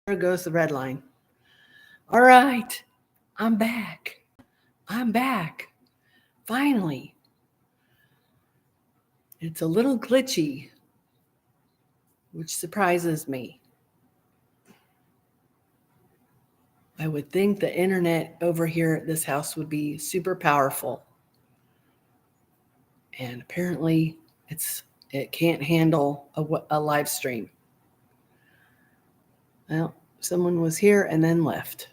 There goes the red line. All right, I'm back. I'm back. Finally. It's a little glitchy, which surprises me. I would think the internet over here at this house would be super powerful. And apparently it can't handle a live stream. Well, someone was here and then left.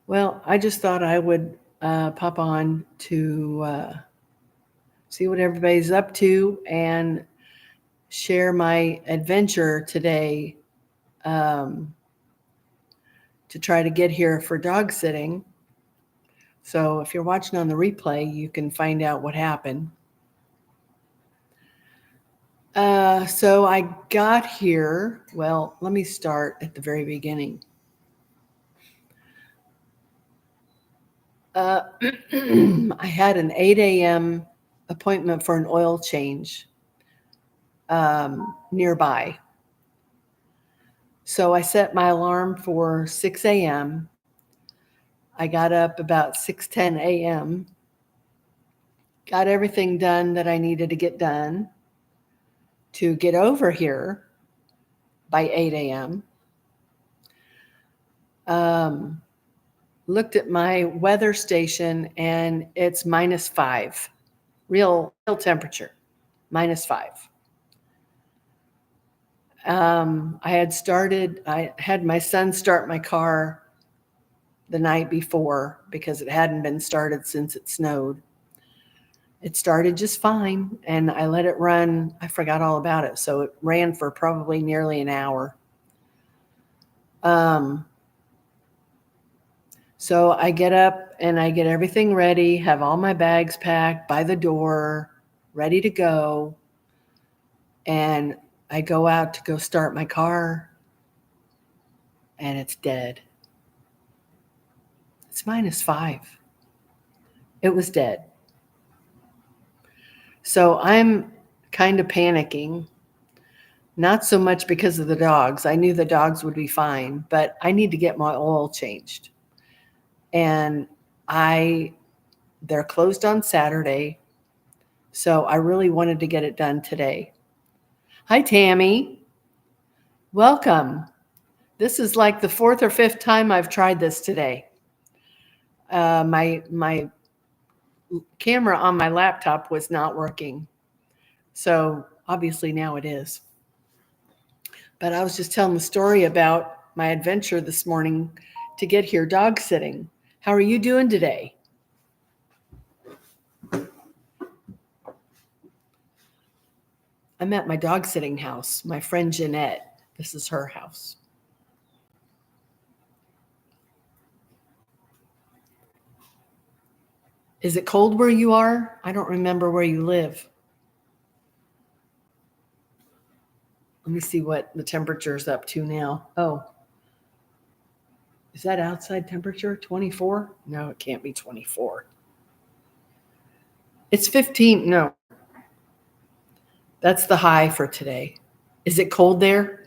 Well, I just thought I would pop on to see what everybody's up to and share my adventure today to try to get here for dog sitting. So if you're watching on the replay, you can find out what happened. So I got here. Well, let me start at the very beginning. I had an 8 a.m. appointment for an oil change nearby. So I set my alarm for 6 a.m. I got up about 6:10 a.m., got everything done that I needed to get done to get over here by 8 a.m. Looked at my weather station and it's -5, real temperature, -5. I had my son start my car the night before because it hadn't been started since it snowed. It started just fine and I let it run. I forgot all about it. So it ran for probably nearly an hour. So I get up and I get everything ready, have all my bags packed by the door, ready to go. And I go out to go start my car and it's dead. It's -5. It was dead. So I'm kind of panicking, not so much because of the dogs. I knew the dogs would be fine, but I need to get my oil changed. And they're closed on Saturday. So I really wanted to get it done today. Hi, Tammy. Welcome. This is like the 4th or 5th time I've tried this today. My camera on my laptop was not working. So obviously now it is. But I was just telling the story about my adventure this morning to get here dog sitting. How are you doing today? I'm at my dog sitting house. My friend Jeanette, this is her house. Is it cold where you are? I don't remember where you live. Let me see what the temperature is up to now. Oh, is that outside temperature? 24? No, it can't be 24. It's 15. No, that's the high for today. Is it cold there?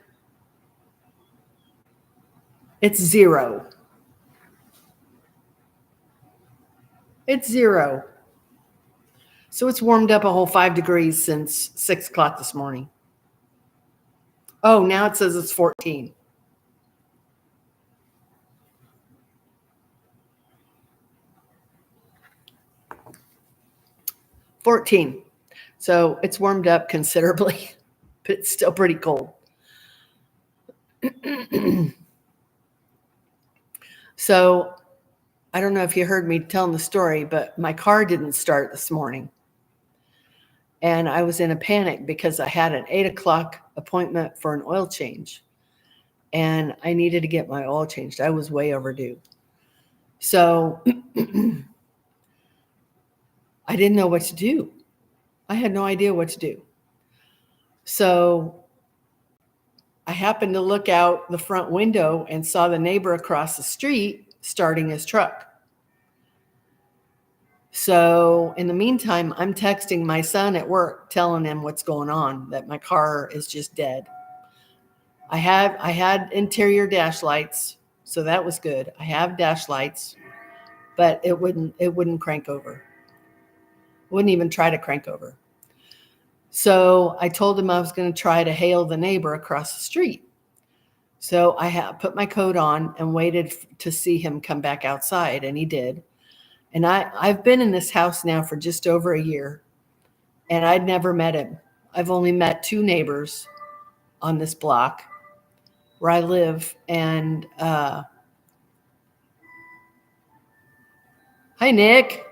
It's 0. It's 0. So it's warmed up a whole 5 degrees since 6 o'clock this morning. Oh, now it says it's 14. So it's warmed up considerably, but it's still pretty cold. So I don't know if you heard me telling the story, but my car didn't start this morning. And I was in a panic because I had an 8 o'clock appointment for an oil change. And I needed to get my oil changed. I was way overdue. So I didn't know what to do. I had no idea what to do. So I happened to look out the front window and saw the neighbor across the street starting his truck. So in the meantime, I'm texting my son at work, telling him what's going on, that my car is just dead. I had interior dash lights, so that was good. I have dash lights, but it wouldn't crank over. Wouldn't even try to crank over. So I told him I was going to try to hail the neighbor across the street. So I put my coat on and waited to see him come back outside, and he did. And I've been in this house now for just over a year, and I'd never met him. I've only met 2 neighbors on this block where I live. And hi, Nick.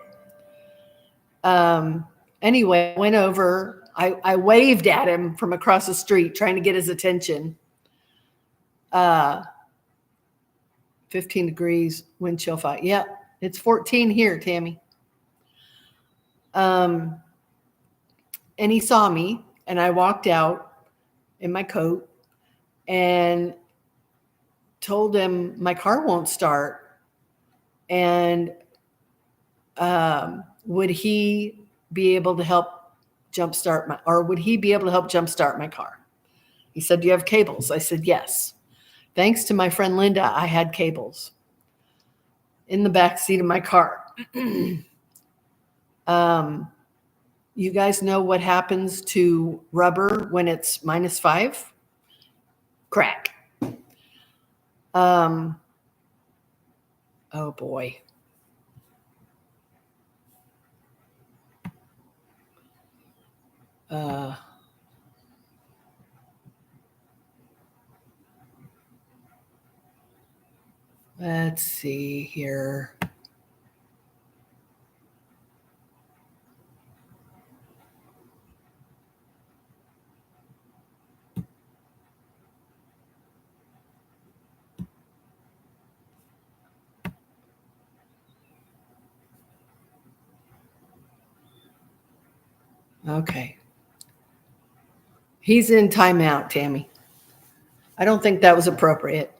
Anyway, I went over. I waved at him from across the street, trying to get his attention. 15 degrees, wind chill 5. Yeah, it's 14 here, Tammy. And he saw me, and I walked out in my coat and told him my car won't start. And would he be able to help jumpstart my car? He said, "Do you have cables?" I said, "Yes." Thanks to my friend Linda, I had cables in the back seat of my car. You guys know what happens to rubber when it's -5? Crack. Oh boy. Let's see here. Okay. He's in timeout, Tammy. I don't think that was appropriate.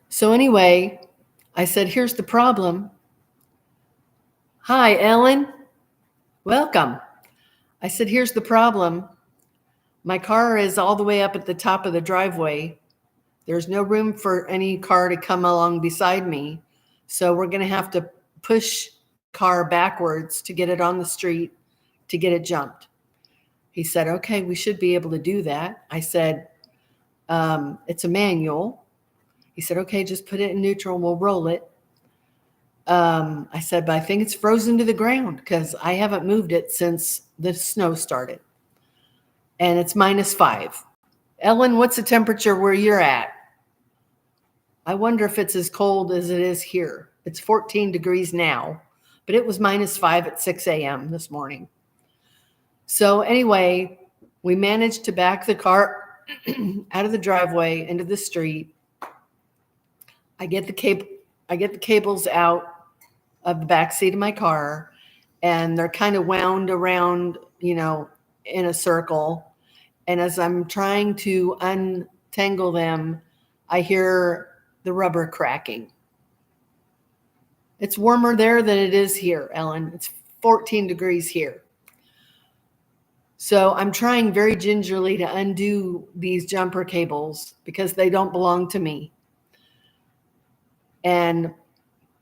So anyway, I said, "Here's the problem." Hi, Ellen. Welcome. I said, "Here's the problem. My car is all the way up at the top of the driveway. There's no room for any car to come along beside me. So we're going to have to push car backwards to get it on the street to get it jumped." He said, "Okay, we should be able to do that." I said, "It's a manual." He said, "Okay, just put it in neutral and we'll roll it." I said, "But I think it's frozen to the ground because I haven't moved it since the snow started. And it's -5. Ellen, what's the temperature where you're at? I wonder if it's as cold as it is here. It's 14 degrees now, but it was -5 at 6 a.m. this morning. So anyway, we managed to back the car out of the driveway into the street. I get the cables out of the back seat of my car, and they're kind of wound around, in a circle. And as I'm trying to untangle them, I hear the rubber cracking. It's warmer there than it is here, Ellen. It's 14 degrees here. So I'm trying very gingerly to undo these jumper cables because they don't belong to me. And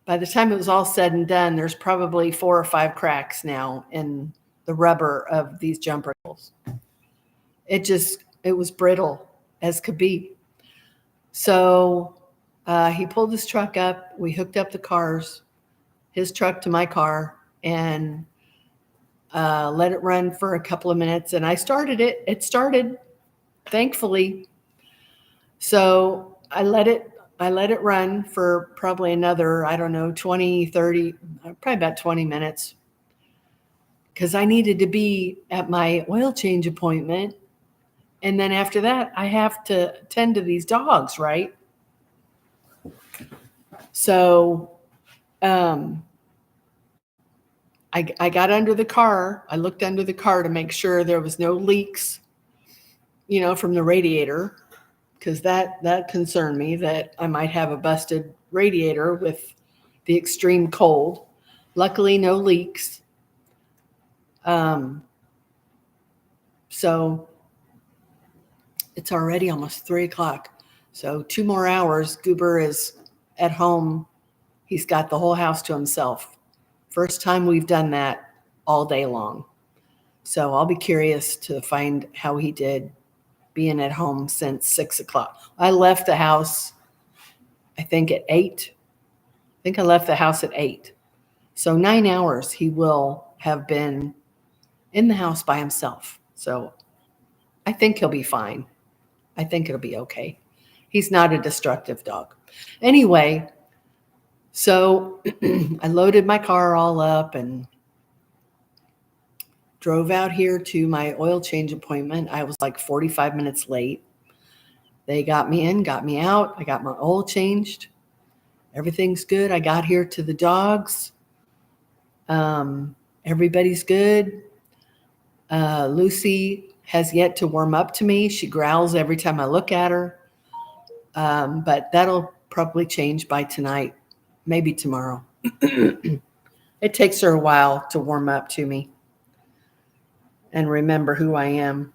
by the time it was all said and done, there's probably 4 or 5 cracks now in the rubber of these jumper cables. It was brittle as could be. So he pulled his truck up. We hooked up the cars, his truck to my car, and let it run for a couple of minutes. And I started it. It started, thankfully. So I let it run for probably another, 20, 30, probably about 20 minutes. Because I needed to be at my oil change appointment. And then after that, I have to tend to these dogs, right? So I got under the car. I looked under the car to make sure there was no leaks, from the radiator, because that concerned me that I might have a busted radiator with the extreme cold. Luckily, no leaks. So it's already almost 3 o'clock. So 2 more hours, Goober is at home. He's got the whole house to himself. First time we've done that all day long. So I'll be curious to find how he did being at home since 6 o'clock. I left the house, I think at 8. I think I left the house at 8. So 9 hours he will have been in the house by himself. So I think he'll be fine. I think it'll be okay. He's not a destructive dog. Anyway, so I loaded my car all up and drove out here to my oil change appointment. I was like 45 minutes late. They got me in, got me out. I got my oil changed. Everything's good. I got here to the dogs. Everybody's good. Lucy has yet to warm up to me. She growls every time I look at her. But that'll probably change by tonight, maybe tomorrow. It takes her a while to warm up to me and remember who I am.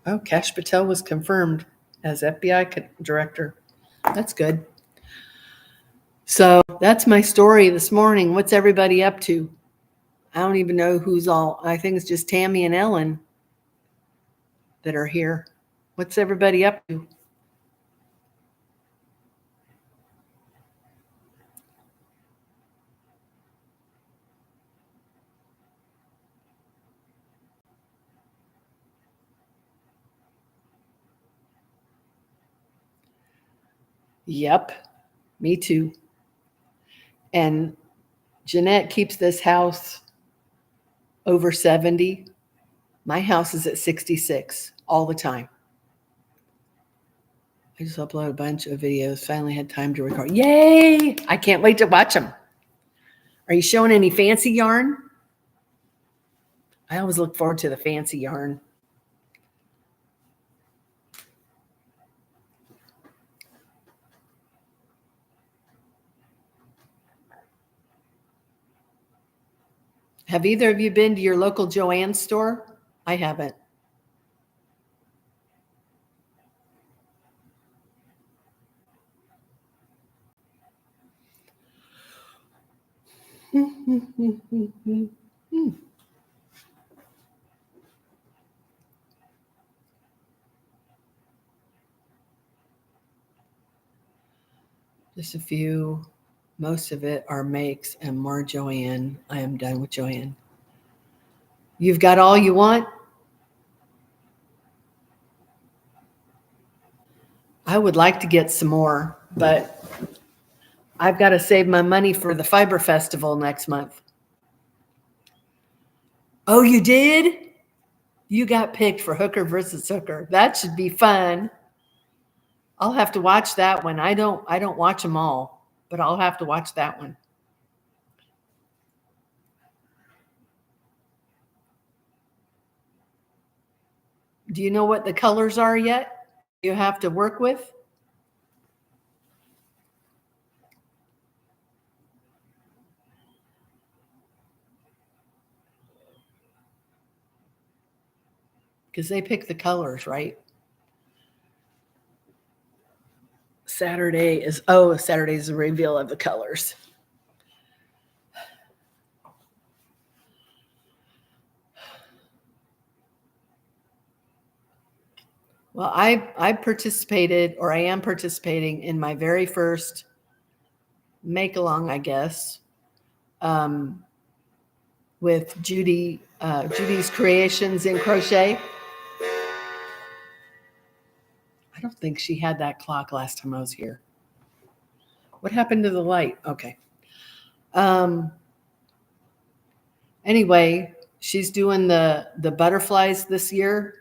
Oh, Kash Patel was confirmed as FBI director. That's good. So that's my story this morning. What's everybody up to? I don't even know who's all. I think it's just Tammy and Ellen that are here. What's everybody up to? Yep, me too. And Jeanette keeps this house over 70. My house is at 66 all the time. I just uploaded a bunch of videos. Finally had time to record. Yay! I can't wait to watch them. Are you showing any fancy yarn? I always look forward to the fancy yarn. Have either of you been to your local Joann's store? I haven't. Just a few. Most of it are makes and more Joann. I am done with Joann. You've got all you want? I would like to get some more, but I've got to save my money for the Fiber Festival next month. Oh, you did? You got picked for Hooker versus Hooker. That should be fun. I'll have to watch that one. I don't watch them all, but I'll have to watch that one. Do you know what the colors are yet? You have to work with? Because they pick the colors, right? Saturday is the reveal of the colors. Well, I participated, or I am participating in my very first make along, I guess, with Judy's Creations in Crochet. I don't think she had that clock last time I was here. What happened to the light? Okay. Anyway, she's doing the butterflies this year.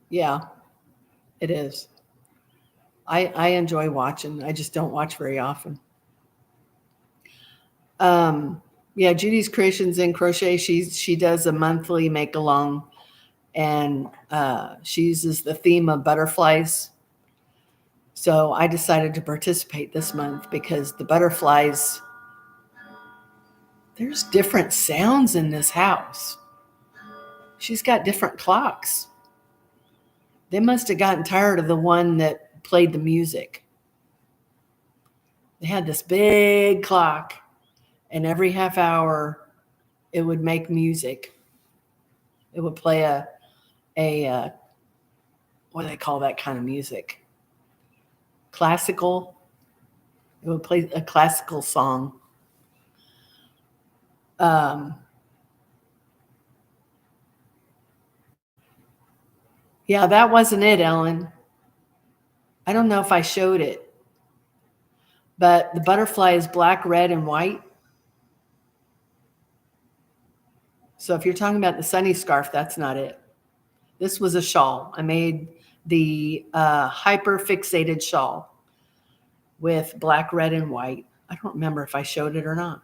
Yeah, it is. I enjoy watching. I just don't watch very often. Yeah, Judy's Creations in Crochet. She does a monthly make along, and she uses the theme of butterflies. So I decided to participate this month because the butterflies, there's different sounds in this house. She's got different clocks. They must have gotten tired of the one that played the music. They had this big clock, and every half hour it would make music. It would play a what do they call that kind of music? Classical. It would play a classical song. Yeah, that wasn't it, Ellen. I don't know if I showed it, but the butterfly is black, red, and white. So if you're talking about the sunny scarf, that's not it. This was a shawl. I made the hyper fixated shawl with black, red, and white. I don't remember if I showed it or not,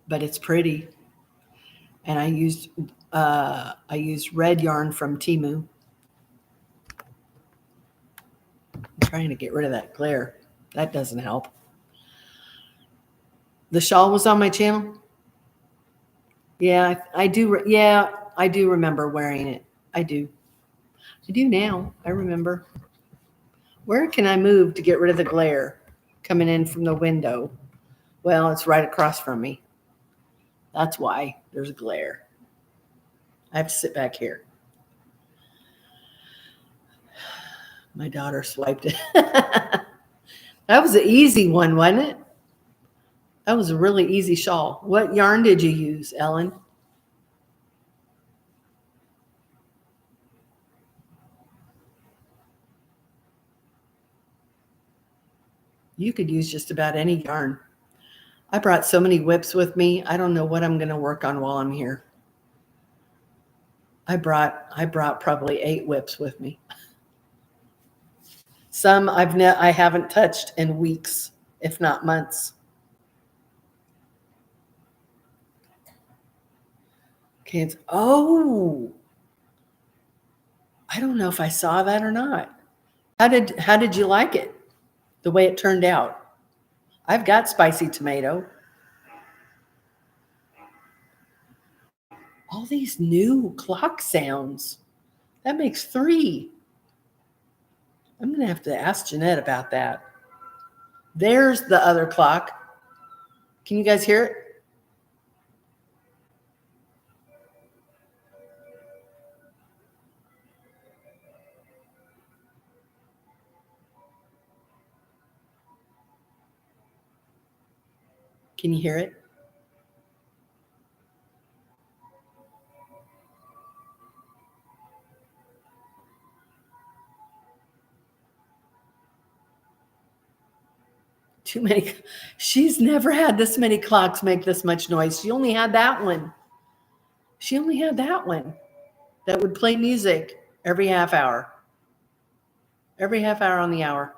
but it's pretty. And I used red yarn from Temu. I'm trying to get rid of that glare. That doesn't help. The shawl was on my channel. Yeah, I do. Yeah, I do remember wearing it. I do now. I remember. Where can I move to get rid of the glare coming in from the window? Well, it's right across from me. That's why there's glare. I have to sit back here. My daughter swiped it. That was an easy one, wasn't it? That was a really easy shawl. What yarn did you use, Ellen? You could use just about any yarn. I brought so many whips with me. I don't know what I'm going to work on while I'm here. I brought probably 8 whips with me. Some I haven't touched in weeks, if not months. Okay, I don't know if I saw that or not. How did you like it? The way it turned out? I've got spicy tomato. All these new clock sounds. That makes 3. I'm going to have to ask Jeanette about that. There's the other clock. Can you guys hear it? Can you hear it? Too many. She's never had this many clocks make this much noise. She only had that one. That would play music every half hour. Every half hour on the hour.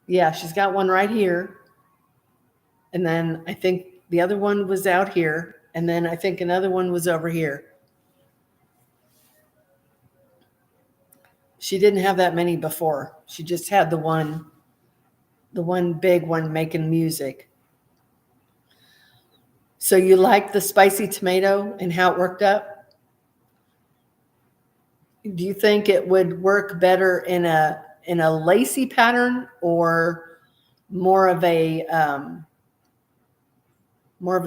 Yeah, she's got one right here. And then I think the other one was out here. And then I think another one was over here. She didn't have that many before. She just had the one big one making music. So you like the spicy tomato and how it worked up? Do you think it would work better in a lacy pattern or more of a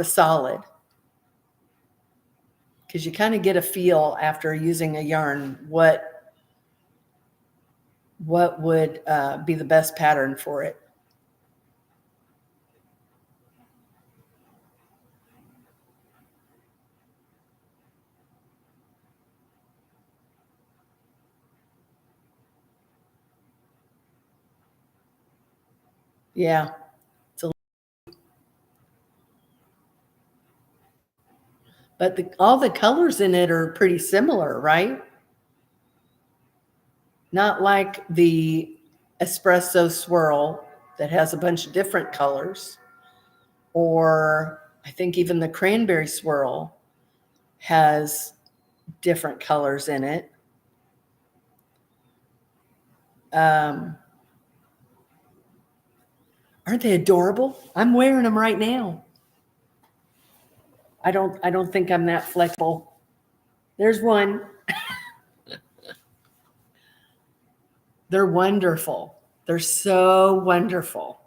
solid? Because you kind of get a feel after using a yarn what would be the best pattern for it. Yeah. But all the colors in it are pretty similar, right? Not like the espresso swirl that has a bunch of different colors. Or I think even the cranberry swirl has different colors in it. Aren't they adorable? I'm wearing them right now. I don't think I'm that flexible. There's one. They're wonderful. They're so wonderful.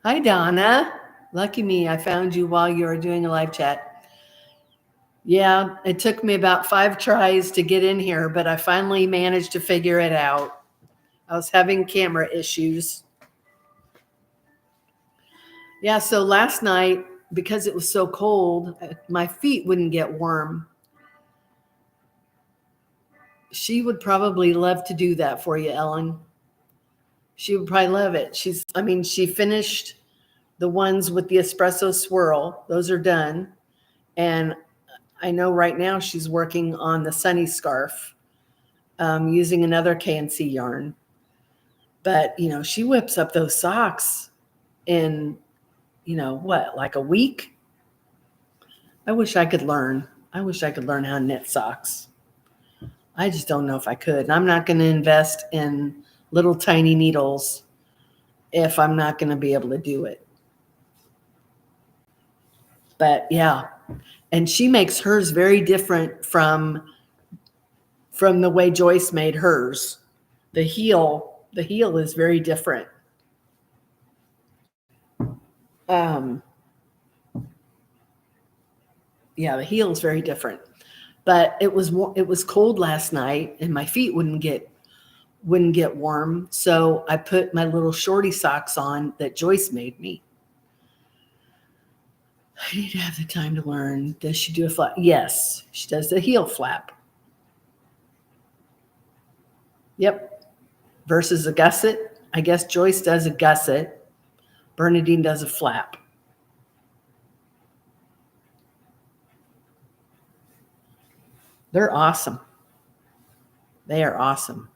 Hi, Donna. Lucky me, I found you while you were doing a live chat. Yeah, it took me about 5 tries to get in here, but I finally managed to figure it out. I was having camera issues. Yeah, so last night, because it was so cold, my feet wouldn't get warm. She would probably love to do that for you, Ellen. She would probably love it. She finished the ones with the espresso swirl. Those are done. And I know right now she's working on the sunny scarf using another K&C yarn. But, she whips up those socks in, like a week? I wish I could learn. I wish I could learn how to knit socks. I just don't know if I could. And I'm not going to invest in little tiny needles if I'm not going to be able to do it. But yeah, and she makes hers very different from the way Joyce made hers. The heel is very different. Yeah, the heel is very different. But it was cold last night, and my feet wouldn't get warm. So I put my little shorty socks on that Joyce made me. I need to have the time to learn. Does she do a flap? Yes, she does the heel flap. Yep. Versus a gusset. I guess Joyce does a gusset. Bernadine does a flap. They're awesome. They are awesome.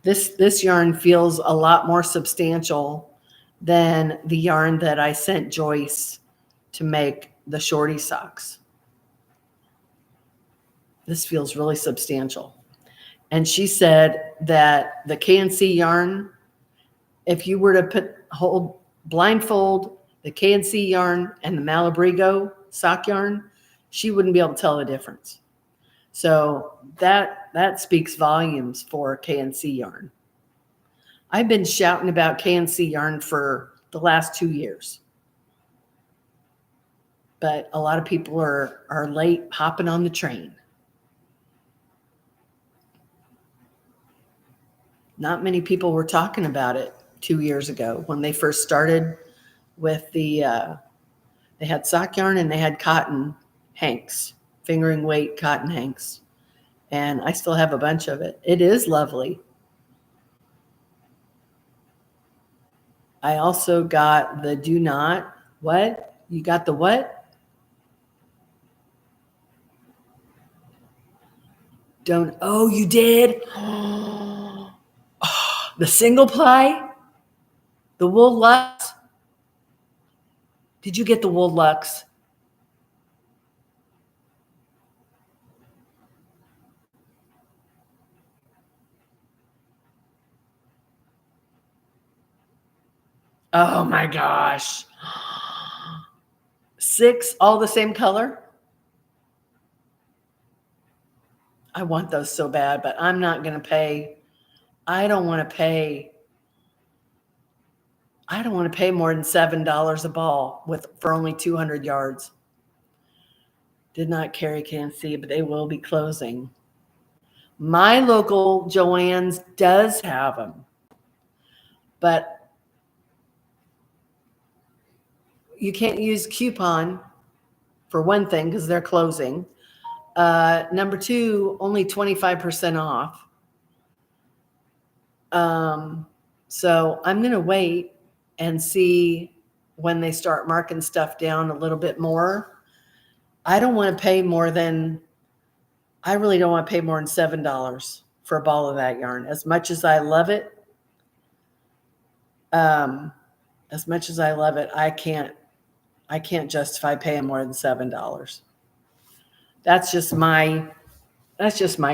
This yarn feels a lot more substantial than the yarn that I sent Joyce to make the shorty socks. This feels really substantial. And she said that the K&C yarn, if you were to blindfold the K&C yarn and the Malabrigo sock yarn, she wouldn't be able to tell the difference. So that speaks volumes for K&C yarn. I've been shouting about K&C yarn for the last 2 years. But a lot of people are late hopping on the train. Not many people were talking about it 2 years ago when they first started with they had sock yarn and they had cotton hanks, fingering weight cotton hanks. And I still have a bunch of it. It is lovely. I also got the do not. What? You got the what? Don't. Oh, you did? Oh, the single ply? The wool lux? Did you get the wool lux? Oh my gosh. 6, all the same color? I want those so bad, but I'm not going to pay. I don't want to pay more than $7 a ball for only 200 yards. Did not carry K&C, but they will be closing. My local Joann's does have them, but you can't use coupon for one thing because they're closing. Number 2, only 25% off. So I'm going to wait and see when they start marking stuff down a little bit more. I really don't want to pay more than $7 for a ball of that yarn. As much as I love it, I can't justify paying more than $7. That's just my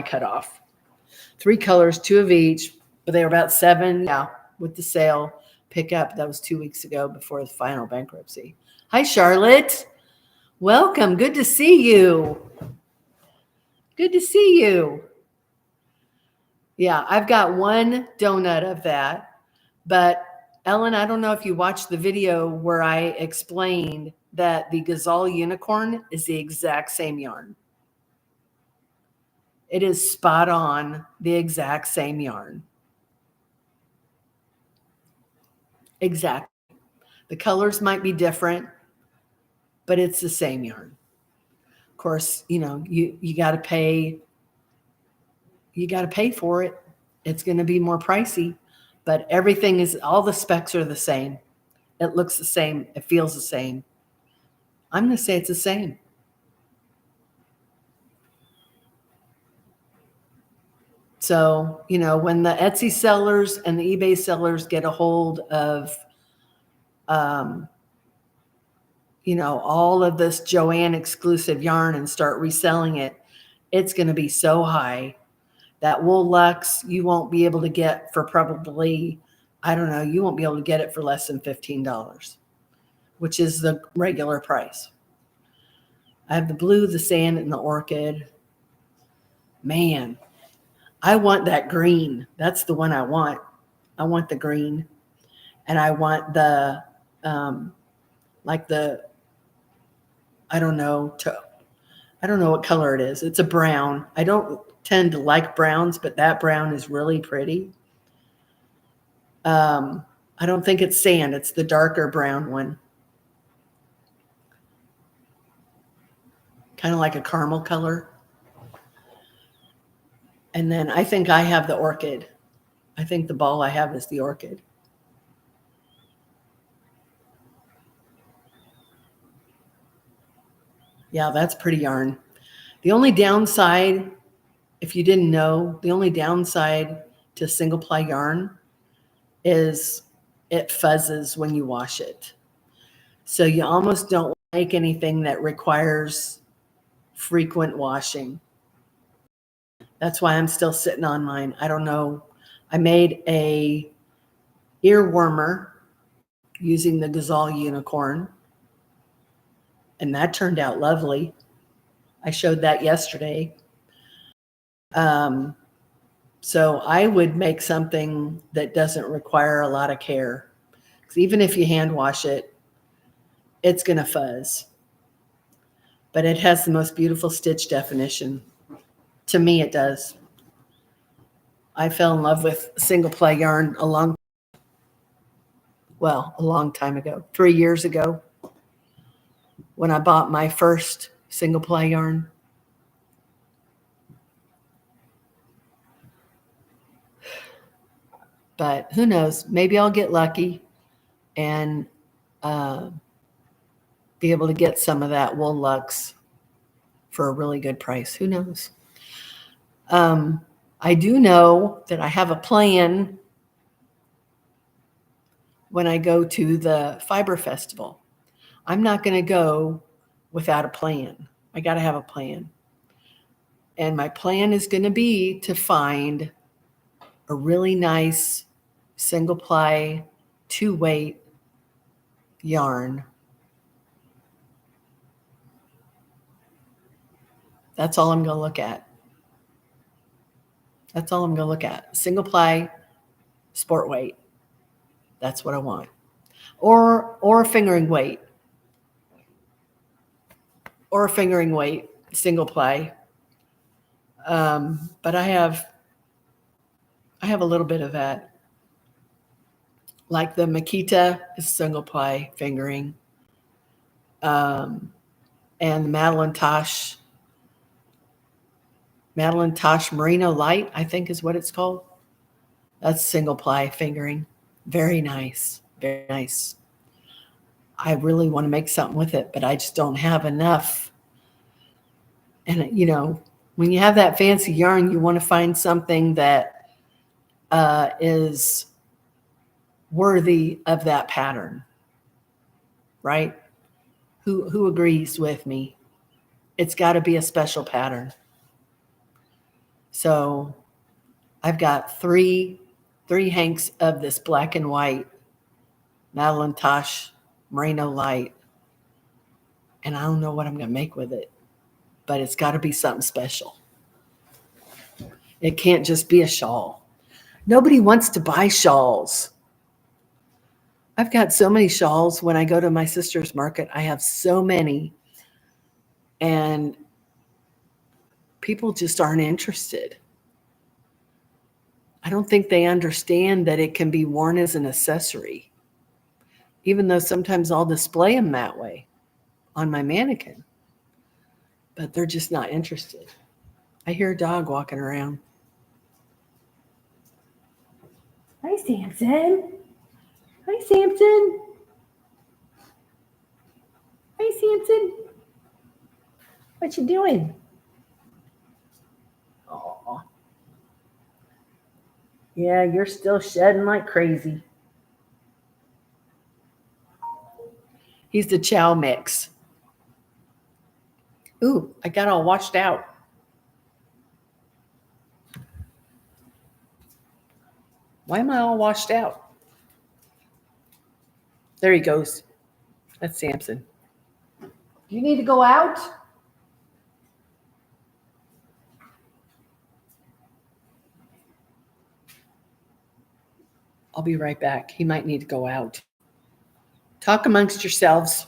cutoff. 3 colors, 2 of each, but they were about $7. Yeah, with the sale pickup. That was 2 weeks ago before the final bankruptcy. Hi, Charlotte. Welcome. Good to see you. Good to see you. Yeah, I've got 1 donut of that, but Ellen, I don't know if you watched the video where I explained that the Gazelle Unicorn is the exact same yarn. It is spot on the exact same yarn. Exactly. The colors might be different, but it's the same yarn. Of course, you got to pay. You got to pay for it. It's going to be more pricey, but all the specs are the same. It looks the same. It feels the same. I'm going to say it's the same. So, when the Etsy sellers and the eBay sellers get a hold of, all of this Joann exclusive yarn and start reselling it, it's going to be so high that Wool Luxe you won't be able to get for probably, you won't be able to get it for less than $15, which is the regular price. I have the blue, the sand, and the orchid. Man, I want that green. That's the one I want. I want the green. And I want the, I don't know what color it is. It's a brown. I don't tend to like browns, but that brown is really pretty. I don't think it's sand. It's the darker brown one. Kind of like a caramel color. And then I think I have the orchid. I think the ball I have is the orchid. Yeah, that's pretty yarn. The only downside, if you didn't know, to single ply yarn is it fuzzes when you wash it. So you almost don't make anything that requires frequent washing. That's why I'm still sitting on mine. I don't know. I made a ear warmer using the Gazelle Unicorn, and that turned out lovely. I showed that yesterday. So I would make something that doesn't require a lot of care. Because even if you hand wash it, it's going to fuzz. But it has the most beautiful stitch definition. To me, it does. I fell in love with single ply yarn a long time ago, 3 years ago, when I bought my first single ply yarn. But who knows? Maybe I'll get lucky and be able to get some of that Wool Luxe for a really good price. Who knows? I do know that I have a plan when I go to the Fiber Festival. I'm not going to go without a plan. I got to have a plan. And my plan is going to be to find a really nice single ply 2-weight yarn. That's all I'm going to look at. Single ply sport weight. That's what I want. Or fingering weight. Single ply. But I have a little bit of that. Like the Makita is single ply fingering. And the Madeline Tosh Merino Light, I think is what it's called. That's single ply fingering. Very nice. Very nice. I really want to make something with it, but I just don't have enough. And, When you have that fancy yarn, you want to find something that is worthy of that pattern, right? Who agrees with me? It's got to be a special pattern. So I've got three hanks of this black and white Madeline Tosh Merino Light, and I don't know what I'm going to make with it, but it's got to be something special. It can't just be a shawl. Nobody wants to buy shawls. I've got so many shawls. When I go to my sister's market, I have so many, and people just aren't interested. I don't think they understand that it can be worn as an accessory, even though sometimes I'll display them that way on my mannequin, but they're just not interested. I hear a dog walking around. Hi, Samson. Hi, Samson. Hi, Samson. What you doing? Aw. Yeah, you're still shedding like crazy. He's the chow mix. Ooh, I got all washed out. Why am I all washed out? There he goes. That's Samson. You need to go out? I'll be right back. He might need to go out. Talk amongst yourselves.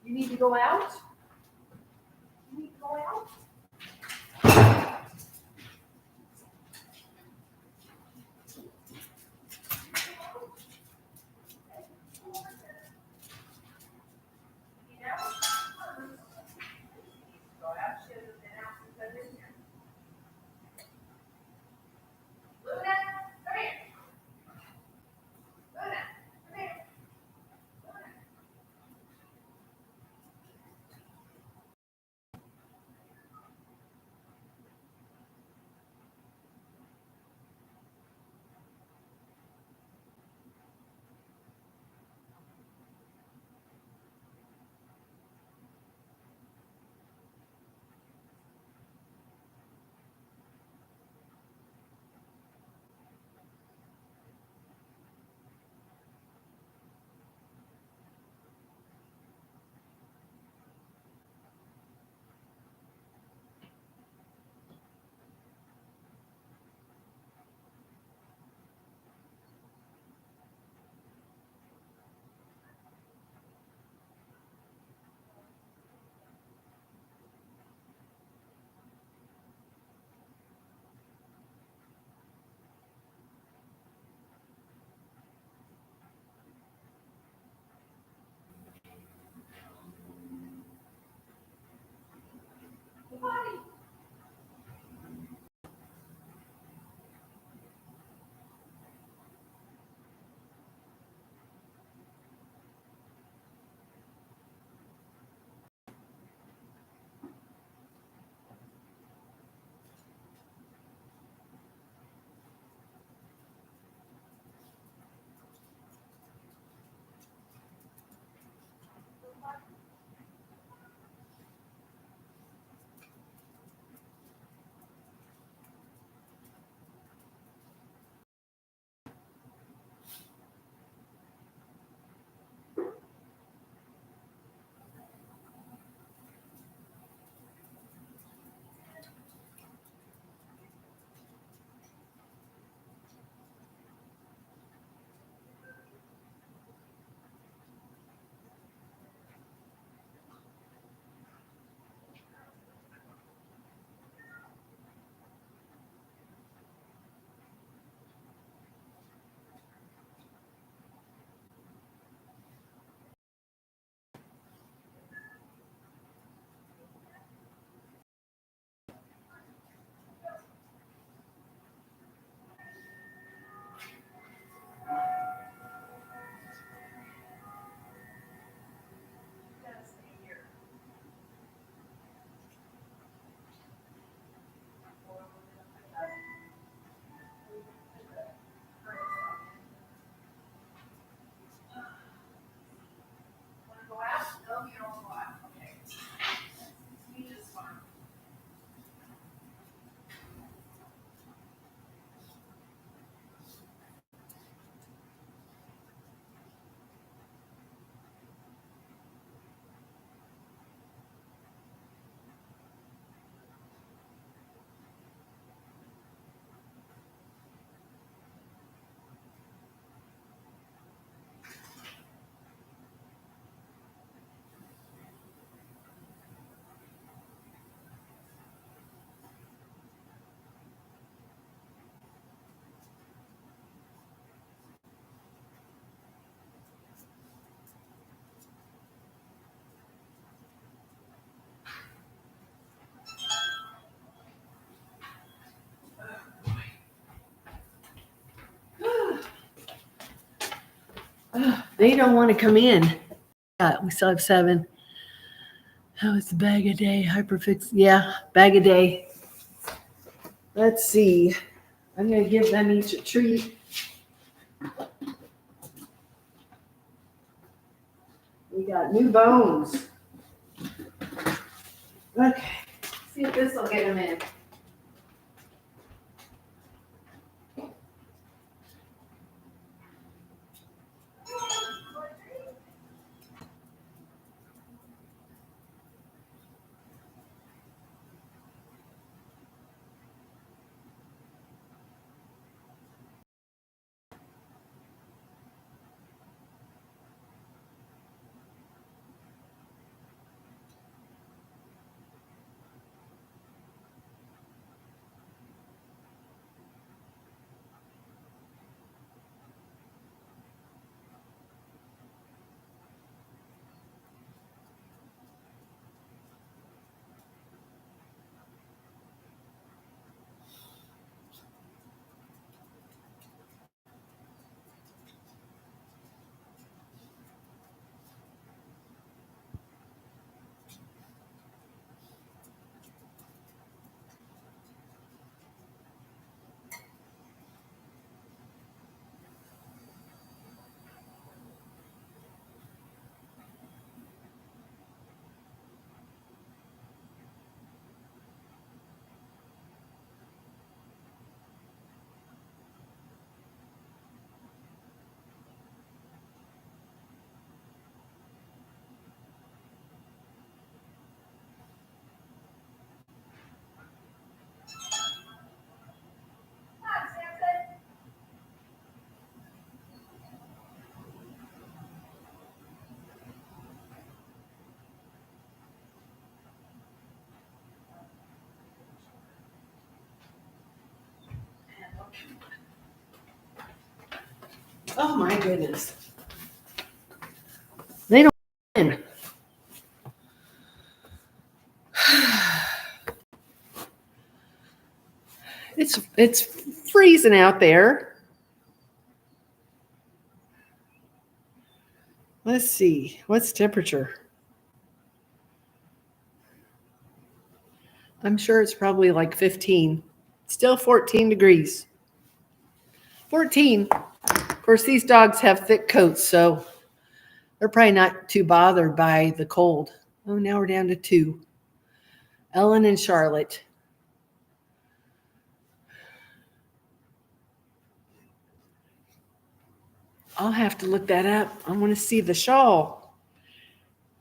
You need to go out? You need to go out? They don't want to come in. We still have 7. How is the bag a day? Hyperfix. Yeah, bag a day. Let's see. I'm going to give them each a treat. We got new bones. Okay. See if this will get them in. Oh my goodness. They don't win. It's freezing out there. Let's see. What's temperature? I'm sure it's probably like 15. Still 14 degrees. 14. Of course, these dogs have thick coats, so they're probably not too bothered by the cold. Oh, now we're down to 2. Ellen and Charlotte. I'll have to look that up. I want to see the shawl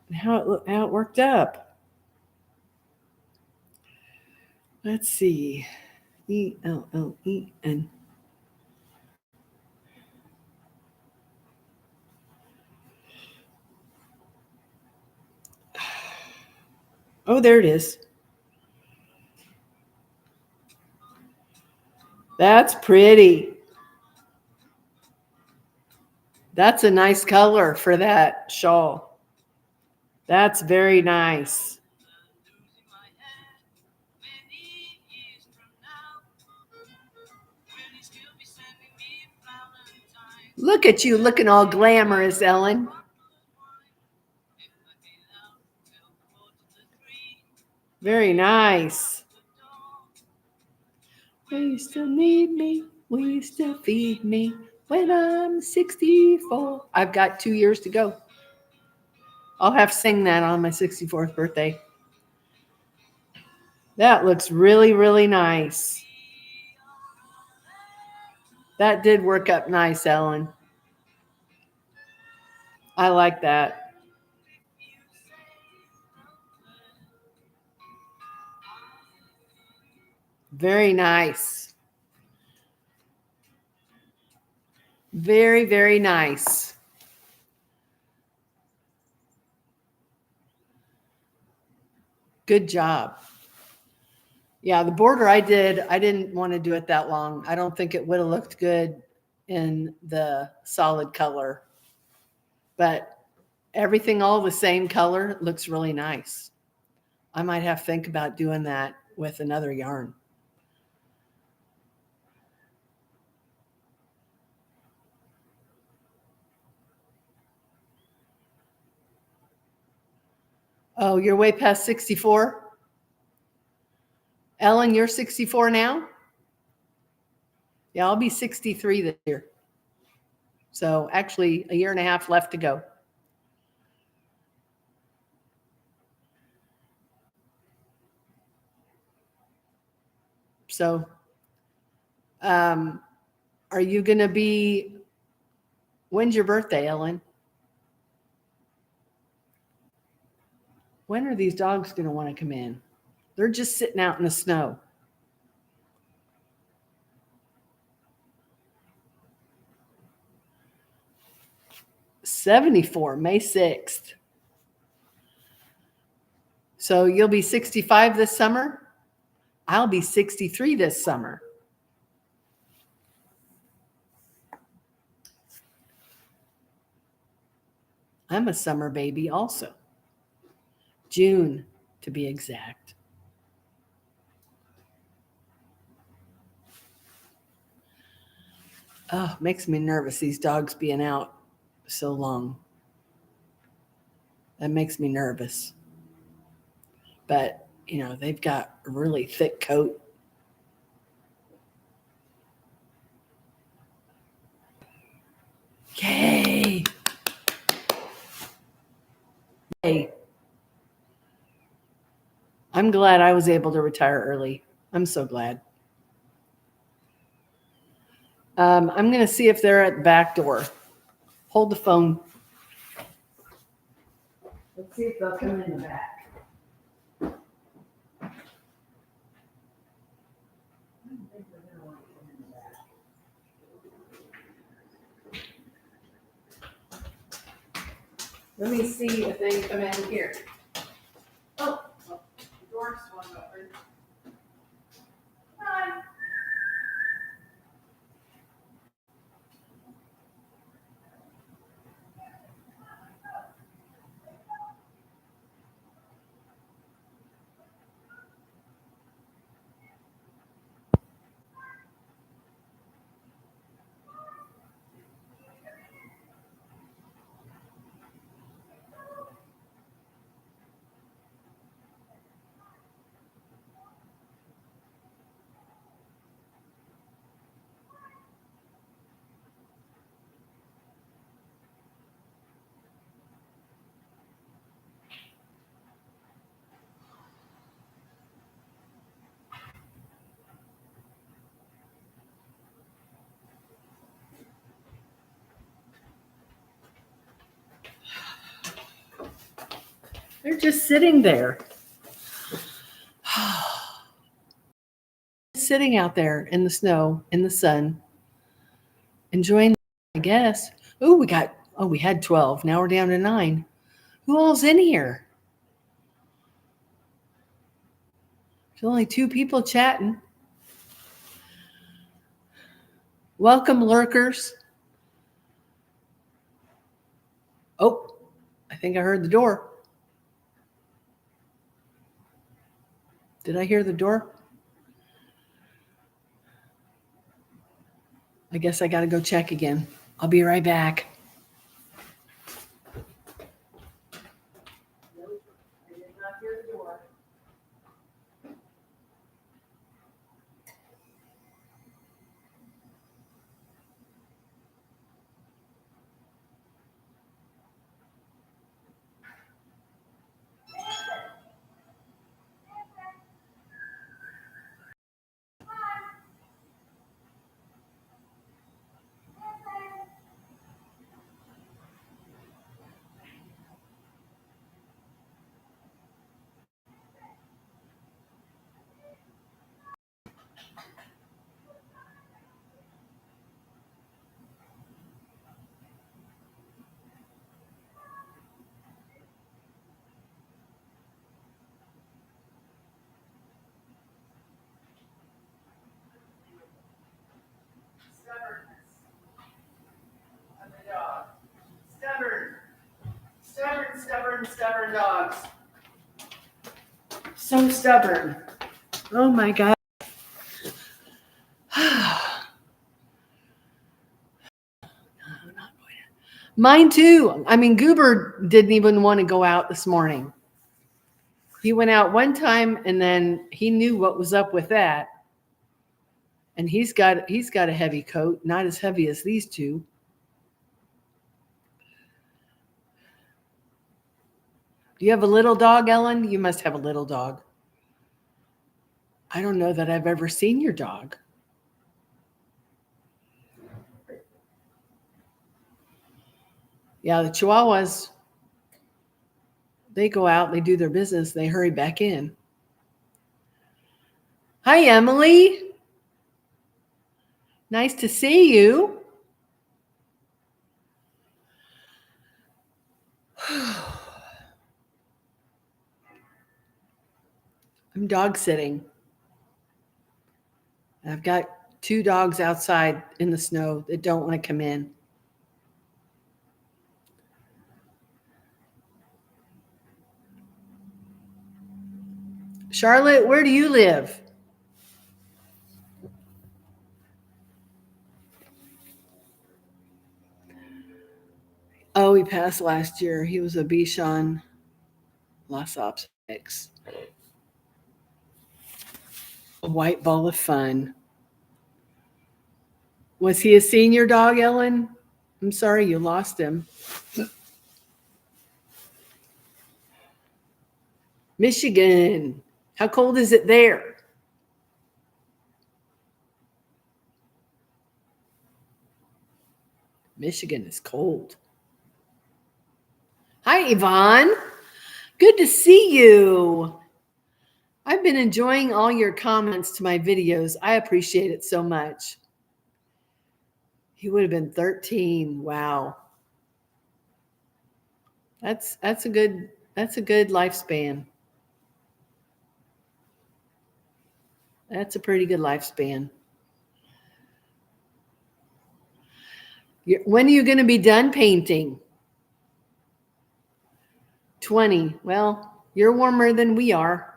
and how it worked up. Let's see. ELLEN. Oh, there it is. That's pretty. That's a nice color for that shawl. That's very nice. Look at you looking all glamorous, Ellen. Very nice. Will you still need me? Will you still feed me when I'm 64? I've got 2 years to go. I'll have to sing that on my 64th birthday. That looks really, really nice. That did work up nice, Ellen. I like that. Very nice. Very, very nice. Good job. Yeah, the border I didn't want to do it that long. I don't think it would have looked good in the solid color. But everything all the same color looks really nice. I might have to think about doing that with another yarn. Oh, you're way past 64? Ellen, you're 64 now? Yeah, I'll be 63 this year. So actually a year and a half left to go. So are you going to be, when's your birthday, Ellen? When are these dogs going to want to come in? They're just sitting out in the snow. '74, May 6th. So you'll be 65 this summer? I'll be 63 this summer. I'm a summer baby also. June, to be exact. Oh, makes me nervous, these dogs being out so long. That makes me nervous. But, you know, they've got a really thick coat. Yay! Yay! I'm glad I was able to retire early. I'm so glad. I'm going to see if they're at the back door. Hold the phone. Let's see if they'll come in the back. Let me see if they come in here. Oh, the door swung open. Hi. They're just sitting there. Sitting out there in the snow, in the sun, enjoying, I guess. Oh, we had 12. Now we're down to 9. Who all's in here? There's only 2 people chatting. Welcome, lurkers. Oh, I think I heard the door. Did I hear the door? I guess I got to go check again. I'll be right back. Nope, I did not hear the door. Stubborn dogs. So stubborn. Oh my God. Mine too. I mean, Goober didn't even want to go out this morning. He went out one time and then he knew what was up with that. And he's got a heavy coat, not as heavy as these two. Do you have a little dog, Ellen? You must have a little dog. I don't know that I've ever seen your dog. Yeah, the Chihuahuas, they go out, they do their business, they hurry back in. Hi, Emily. Nice to see you. I'm dog sitting. I've got 2 dogs outside in the snow that don't want to come in. Charlotte, where do you live? Oh, he passed last year. He was a Bichon Lhasa Apso. A white ball of fun. Was he a senior dog, Ellen? I'm sorry you lost him. Michigan. How cold is it there? Michigan is cold. Hi, Yvonne. Good to see you. I've been enjoying all your comments to my videos. I appreciate it so much. He would have been 13. Wow. That's a good lifespan. That's a pretty good lifespan. When are you going to be done painting? 20. Well, you're warmer than we are.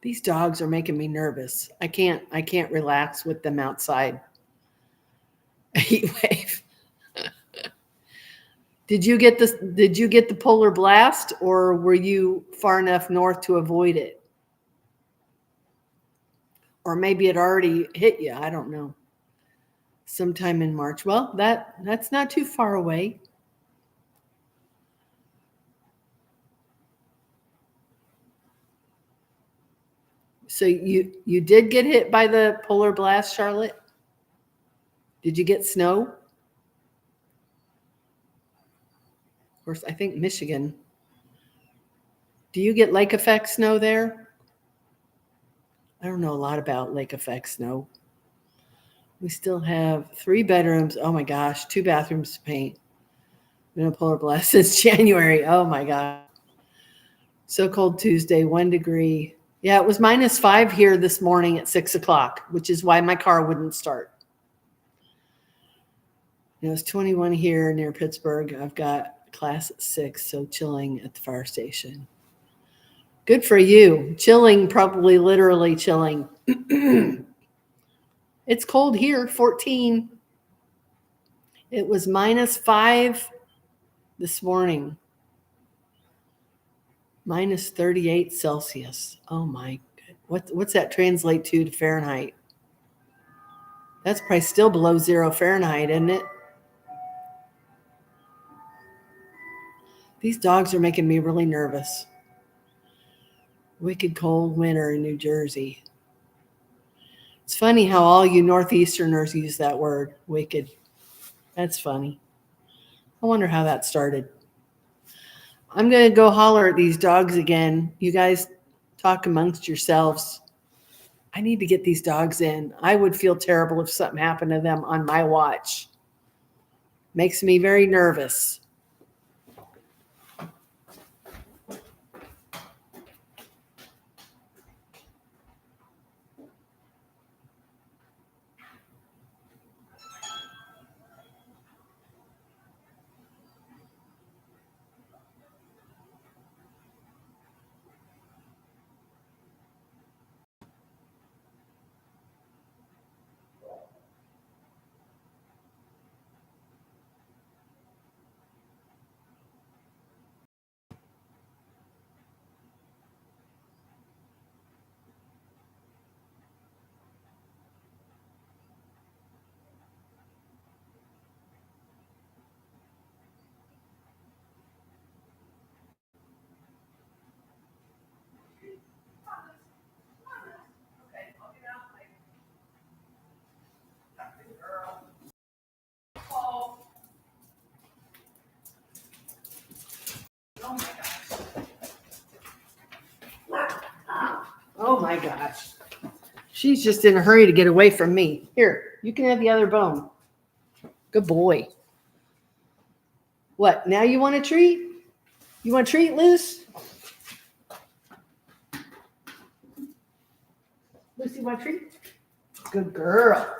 These dogs are making me nervous. I can't relax with them outside. A heat wave. Did you get the polar blast, or were you far enough north to avoid it? Or maybe it already hit you. I don't know. Sometime in March. Well, that's not too far away. So you did get hit by the polar blast, Charlotte? Did you get snow? Of course, I think Michigan. Do you get lake effect snow there? I don't know a lot about lake effect snow. We still have 3 bedrooms. Oh my gosh, 2 bathrooms to paint. Been a polar blast since January. Oh my God. So cold Tuesday, 1 degree. Yeah, it was -5 here this morning at 6 o'clock, which is why my car wouldn't start. It was 21 here near Pittsburgh. I've got class at 6, so chilling at the fire station. Good for you. Chilling, probably literally chilling. It's cold here, 14. It was -5 this morning. -38 Celsius. Oh my God. What's that translate to Fahrenheit? That's probably still below 0 Fahrenheit, isn't it? These dogs are making me really nervous. Wicked cold winter in New Jersey. It's funny how all you Northeasterners use that word, wicked. That's funny. I wonder how that started. I'm going to go holler at these dogs again. You guys talk amongst yourselves. I need to get these dogs in. I would feel terrible if something happened to them on my watch. Makes me very nervous. my gosh. She's just in a hurry to get away from me. Here, you can have the other bone. Good boy. What, now you want a treat? You want a treat, Luce? Lucy, want a treat? Good girl.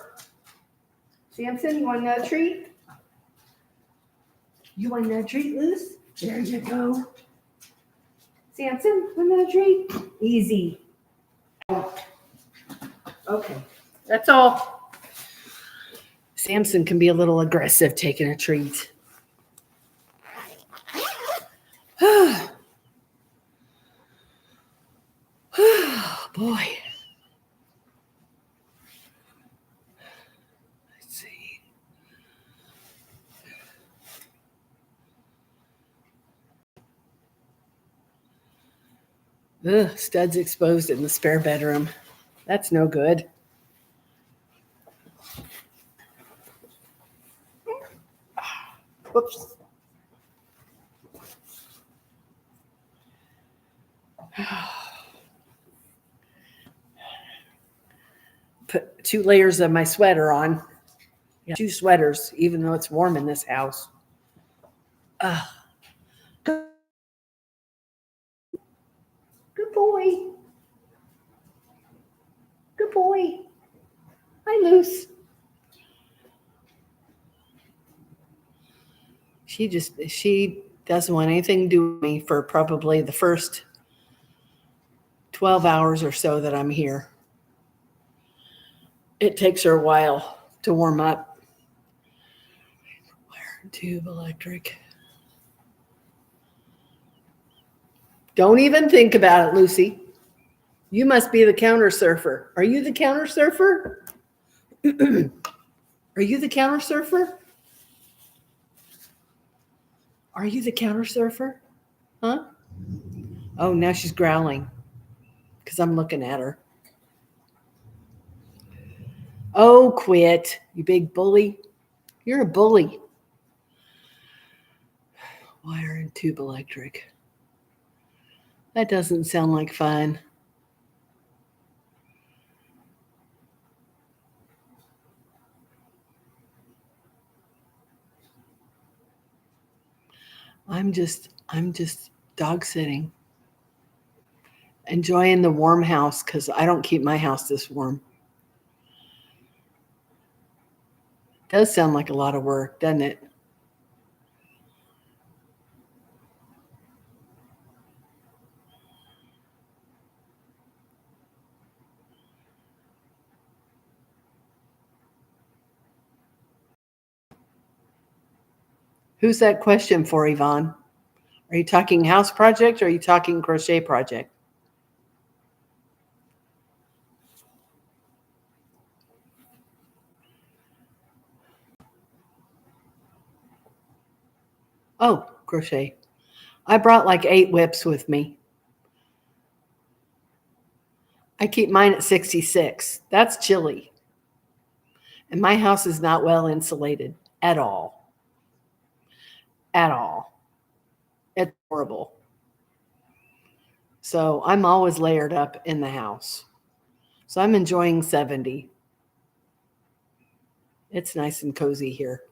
Samson, you want another treat? You want another treat, Luce? There you go. Samson, want another treat? Easy. Okay, that's all. Samson can be a little aggressive taking a treat. Boy. Let's see. Ugh, studs exposed in the spare bedroom. That's no good. Whoops. Put 2 layers of my sweater on. Yeah, 2 sweaters, even though it's warm in this house. Good boy. Good boy. Hi, Luce. She doesn't want anything to do with me for probably the first 12 hours or so that I'm here. It takes her a while to warm up. Wire and tube electric. Don't even think about it, Lucy. You must be the counter surfer. Are you the counter surfer? Are you the counter surfer? Are you the counter surfer? Huh? Oh, now she's growling because I'm looking at her. Oh, quit, you big bully. You're a bully. Wire and tube electric. That doesn't sound like fun. I'm just dog sitting. Enjoying the warm house because I don't keep my house this warm. Does sound like a lot of work, doesn't it? Who's that question for, Yvonne? Are you talking house project or are you talking crochet project? Oh, crochet. I brought like 8 whips with me. I keep mine at 66. That's chilly. And my house is not well insulated at all. At all. It's horrible. So I'm always layered up in the house. So I'm enjoying 70. It's nice and cozy here.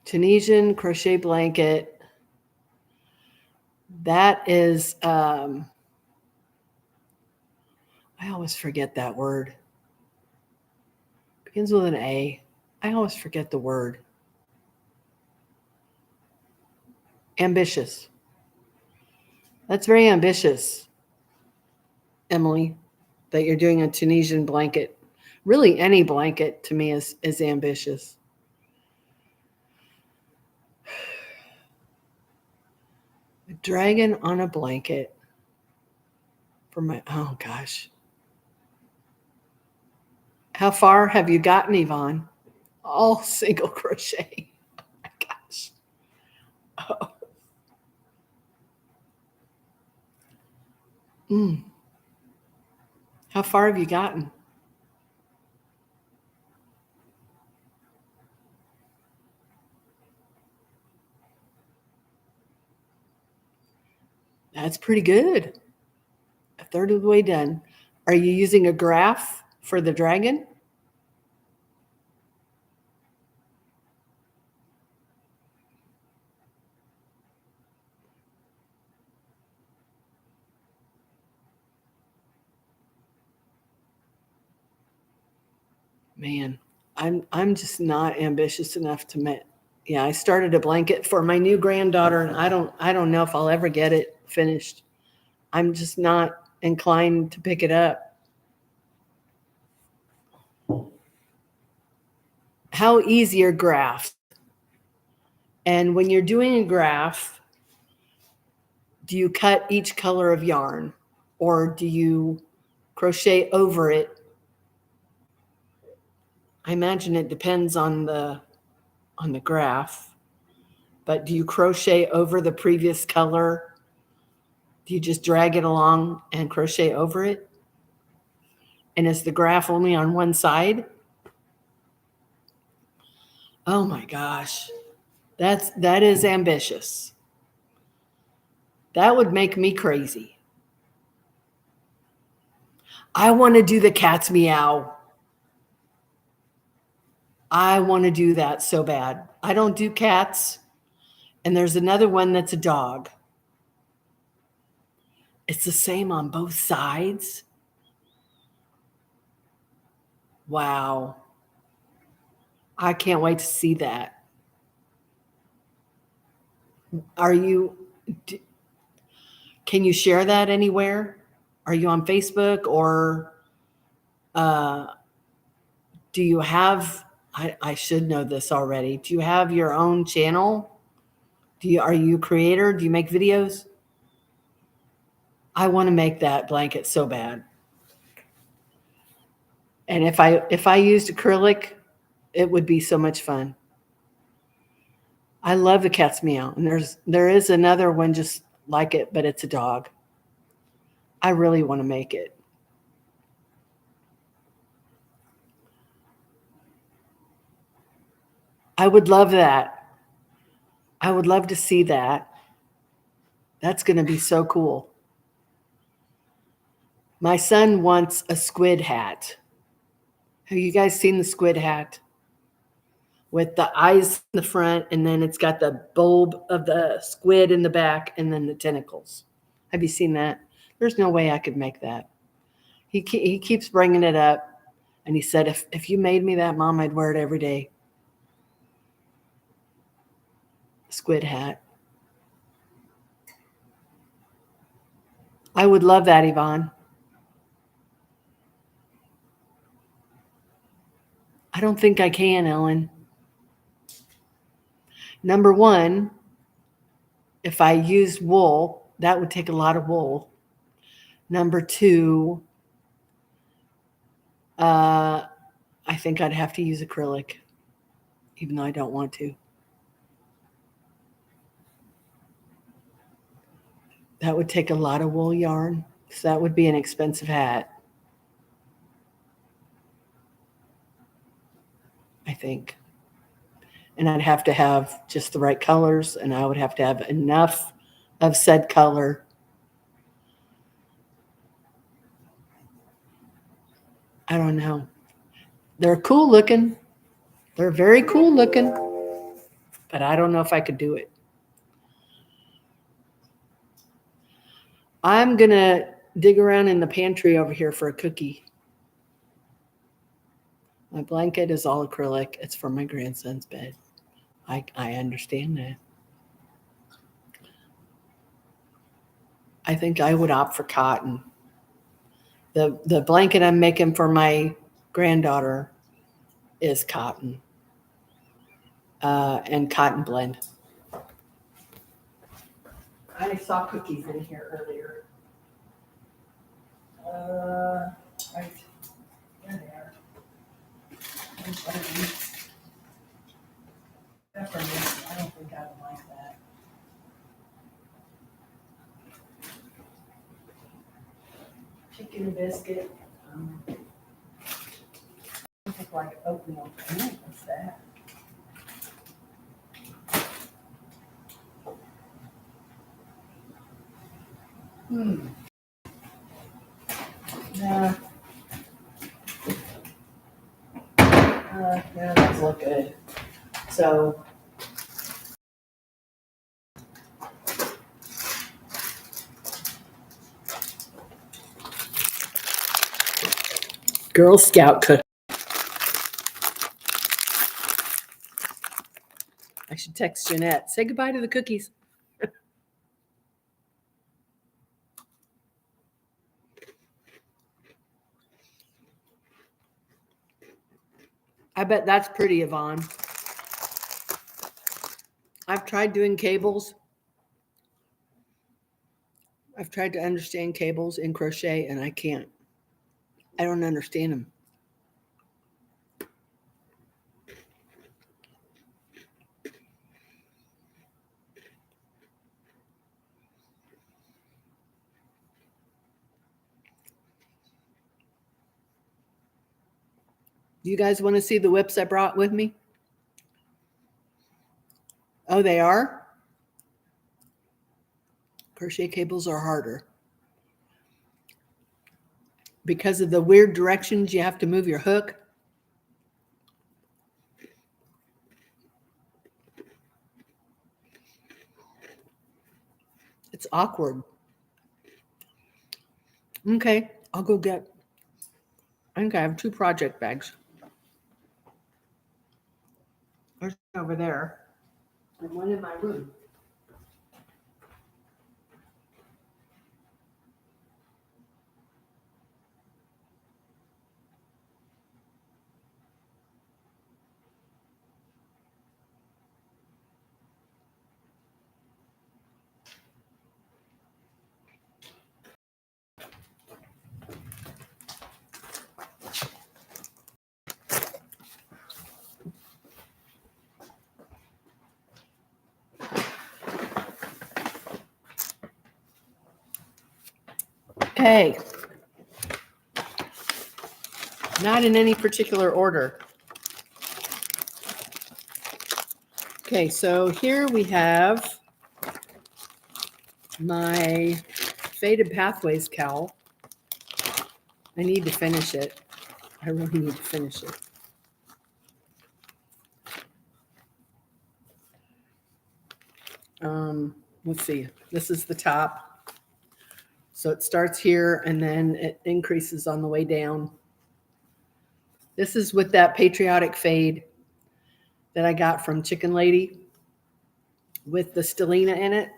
Tunisian crochet blanket. That is, I always forget that word. Begins with an A. I always forget the word. Ambitious. That's very ambitious, Emily, that you're doing a Tunisian blanket. Really, any blanket to me is ambitious. A dragon on a blanket for my, oh gosh. How far have you gotten, Yvonne? All single crochet. Oh my gosh. Oh. How far have you gotten? That's pretty good. A third of the way done. Are you using a graph for the dragon? Man, I'm just not ambitious enough to make. Yeah, I started a blanket for my new granddaughter, and I don't know if I'll ever get it finished. I'm just not inclined to pick it up. How easy are graphs? And when you're doing a graph, do you cut each color of yarn, or do you crochet over it? I imagine it depends on the graph, but do you crochet over the previous color? Do you just drag it along and crochet over it? And is the graph only on one side? Oh my gosh. That is ambitious. That would make me crazy. I want to do the cat's meow. I want to do that so bad. I don't do cats. And there's another one that's a dog. It's the same on both sides. Wow. I can't wait to see that. Can you share that anywhere? Are you on Facebook, or do you have, I should know this already. Do you have your own channel? Are you a creator? Do you make videos? I want to make that blanket so bad. And if I used acrylic, it would be so much fun. I love the cat's meow. And there is another one just like it, but it's a dog. I really want to make it. I would love that. I would love to see that. That's going to be so cool. My son wants a squid hat. Have you guys seen the squid hat? With the eyes in the front, and then it's got the bulb of the squid in the back, and then the tentacles. Have you seen that? There's no way I could make that. He keeps bringing it up, and he said, if you made me that, Mom, I'd wear it every day. Squid hat. I would love that, Yvonne. I don't think I can, Ellen. Number one, if I used wool, that would take a lot of wool. Number two, I think I'd have to use acrylic, even though I don't want to. That would take a lot of wool yarn, so that would be an expensive hat, I think. And I'd have to have just the right colors, and I would have to have enough of said color. I don't know. They're cool looking. They're very cool looking, but I don't know if I could do it. I'm going to dig around in the pantry over here for a cookie. My blanket is all acrylic. It's for my grandson's bed. I understand that. I think I would opt for cotton. The blanket I'm making for my granddaughter is cotton and cotton blend. I saw cookies in here earlier. Right. There they are. Peppermint. I don't think I would like that. Chicken biscuit. I don't think like oatmeal. What's that? Yeah. Yeah, those look good. So Girl Scout cookie. I should text Jeanette. Say goodbye to the cookies. I bet that's pretty, Yvonne. I've tried doing cables. I've tried to understand cables in crochet and I can't. I don't understand them. Do you guys want to see the whips I brought with me? Oh, they are? Crochet cables are harder. Because of the weird directions you have to move your hook. It's awkward. Okay, I'll go get, I think I have 2 project bags. There's one over there and one in my room. Okay. Not in any particular order. Okay, so here we have my Faded Pathways cowl. I need to finish it. I really need to finish it. Let's see. This is the top. So it starts here and then it increases on the way down. This is with that patriotic fade that I got from Chicken Lady with the stellina in it.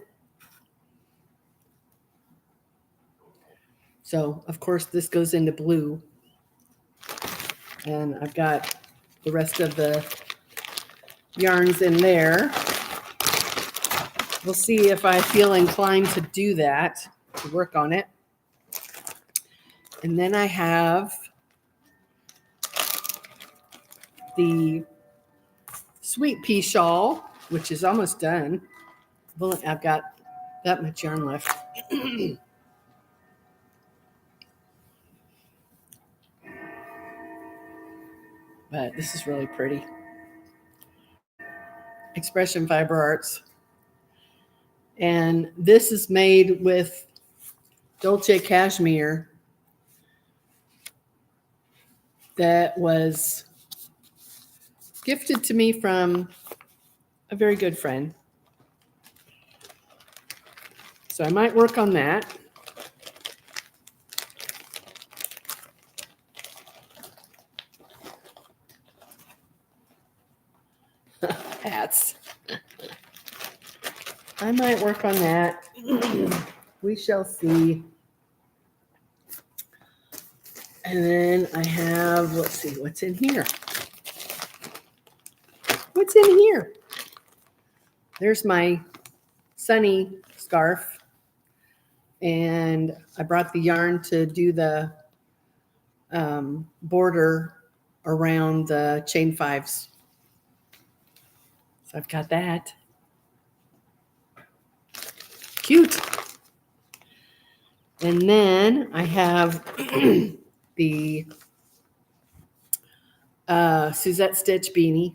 So, of course, this goes into blue. And I've got the rest of the yarns in there. We'll see if I feel inclined to do that, to work on it. And then I have the sweet pea shawl, which is almost done. Well, I've got that much yarn left. But this is really pretty. Expression Fiber Arts. And this is made with Dolce Cashmere that was gifted to me from a very good friend. So I might work on that. Hats. I might work on that. We shall see. And then I have, let's see, what's in here? What's in here? There's my Sunny scarf. And I brought the yarn to do the border around the chain 5s. So I've got that. Cute. And then I have the Suzette Stitch beanie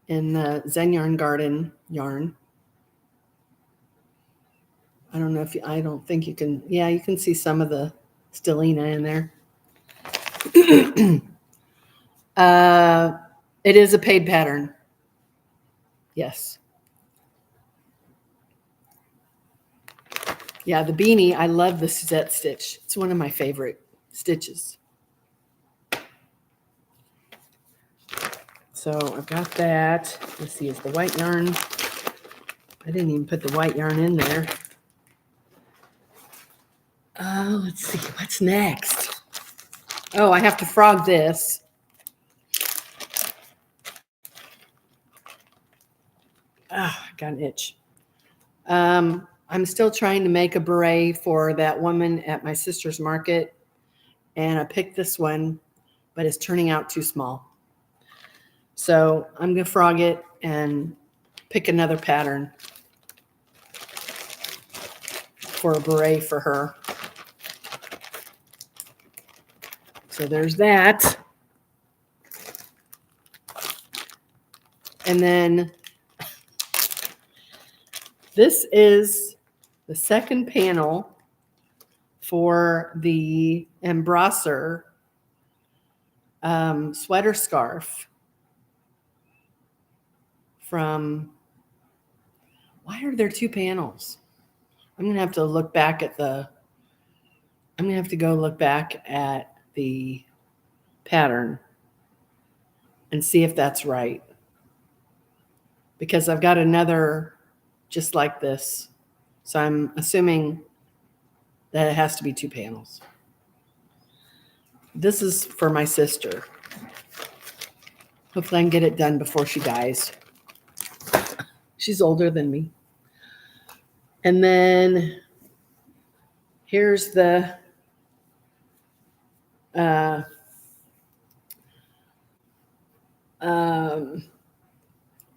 in the Zen Yarn Garden yarn. I don't know if you, I don't think you can, yeah, you can see some of the stellina in there. It is a paid pattern. Yes. Yeah, the beanie, I love the Suzette stitch. It's one of my favorite stitches. So I've got that. Let's see, is the white yarn? I didn't even put the white yarn in there. Oh, let's see, what's next? Oh, I have to frog this. Ah, I got an itch. I'm still trying to make a beret for that woman at my sister's market, and I picked this one, but it's turning out too small. So I'm going to frog it and pick another pattern for a beret for her. So there's that. And then this is the second panel for the Embrasser sweater scarf from, why are there two panels? I'm going to have to look back at the, I'm going to have to go look back at the pattern and see if that's right. Because I've got another just like this. So I'm assuming that it has to be two panels. This is for my sister. Hopefully I can get it done before she dies. She's older than me. And then here's the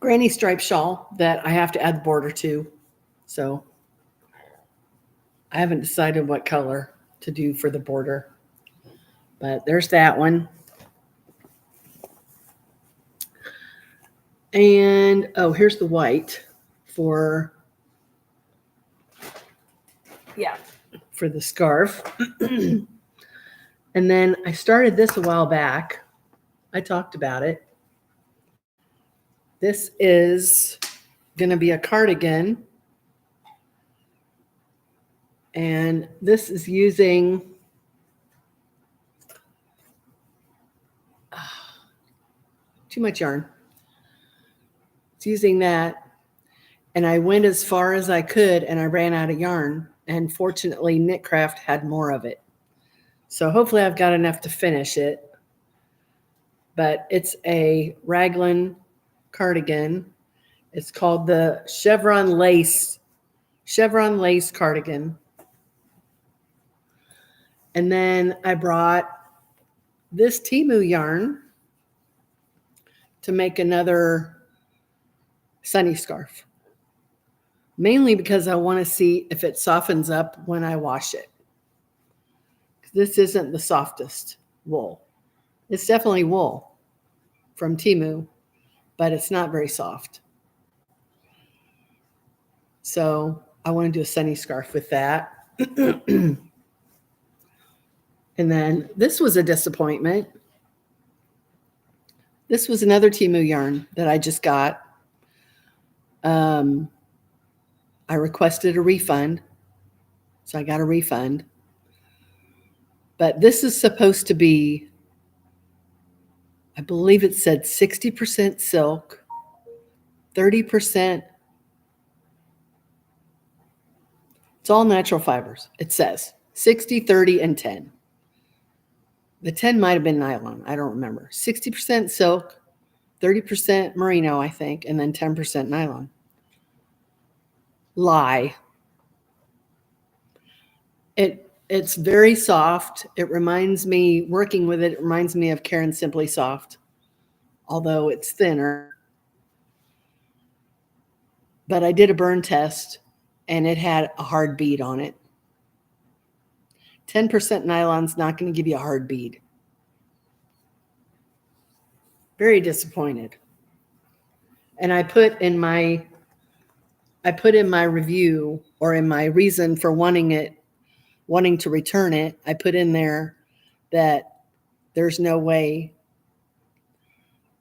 granny stripe shawl that I have to add the border to. So I haven't decided what color to do for the border. But there's that one. And, oh, here's the white for, yeah, for the scarf. And then I started this a while back. I talked about it. This is going to be a cardigan. And this is using too much yarn. It's using that. And I went as far as I could and I ran out of yarn. And fortunately, Knitcraft had more of it. So hopefully I've got enough to finish it. But it's a raglan cardigan. It's called the chevron lace cardigan. And then I brought this Temu yarn to make another sunny scarf. Mainly because I want to see if it softens up when I wash it. This isn't the softest wool. It's definitely wool from Temu, but it's not very soft. So I want to do a sunny scarf with that. And then this was a disappointment. This was another Temu yarn that I just got. I requested a refund, so I got a refund. But this is supposed to be, I believe it said 60% silk, 30%. It's all natural fibers. It says 60, 30, and 10. The 10 might have been nylon. I don't remember. 60% silk, 30% merino, I think, and then 10% nylon. Lie. It's very soft. It reminds me, working with it, it reminds me of Karen Simply Soft, although it's thinner. But I did a burn test, and it had a hard bead on it. 10% nylon's not going to give you a hard bead. Very disappointed. And I put in my review, or in my reason for wanting to return it, I put in there that there's no way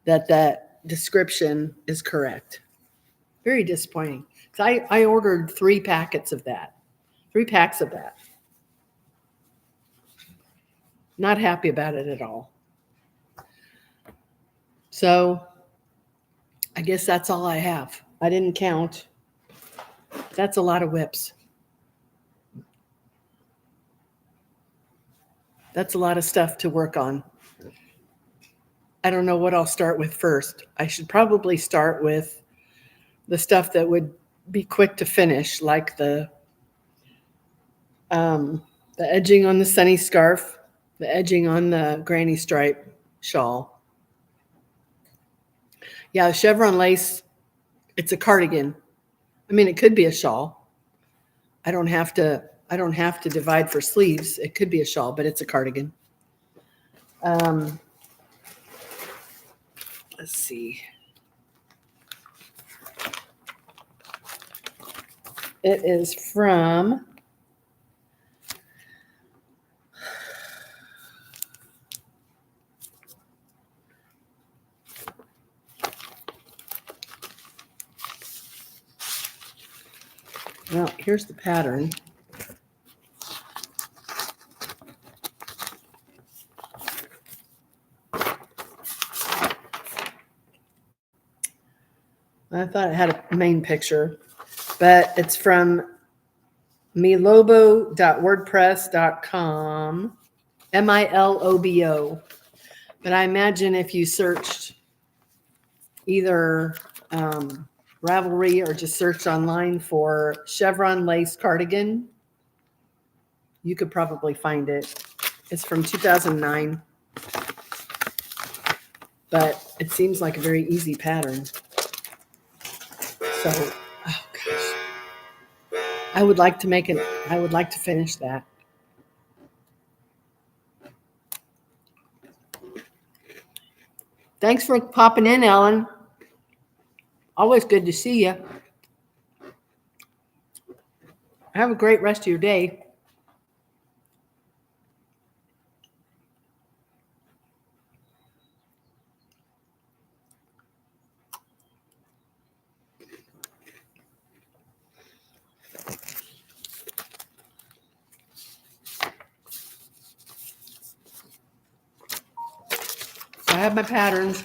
that that description is correct. Very disappointing. Because I ordered 3 packs of that. Not happy about it at all. So I guess that's all I have. I didn't count. That's a lot of whips. That's a lot of stuff to work on. I don't know what I'll start with first. I should probably start with the stuff that would be quick to finish, like the edging on the sunny scarf, the edging on the granny stripe shawl. Yeah, chevron lace, it's a cardigan. I mean, it could be a shawl. I don't have to divide for sleeves. It could be a shawl, but it's a cardigan. Let's see. It is from well, here's the pattern. I thought it had a main picture, but it's from milobo.wordpress.com, Milobo. But I imagine if you searched either Ravelry or just searched online for chevron lace cardigan, you could probably find it. It's from 2009, but it seems like a very easy pattern. So, oh gosh, I would like to finish that. Thanks for popping in, Ellen. Always good to see you. Have a great rest of your day. I have my patterns.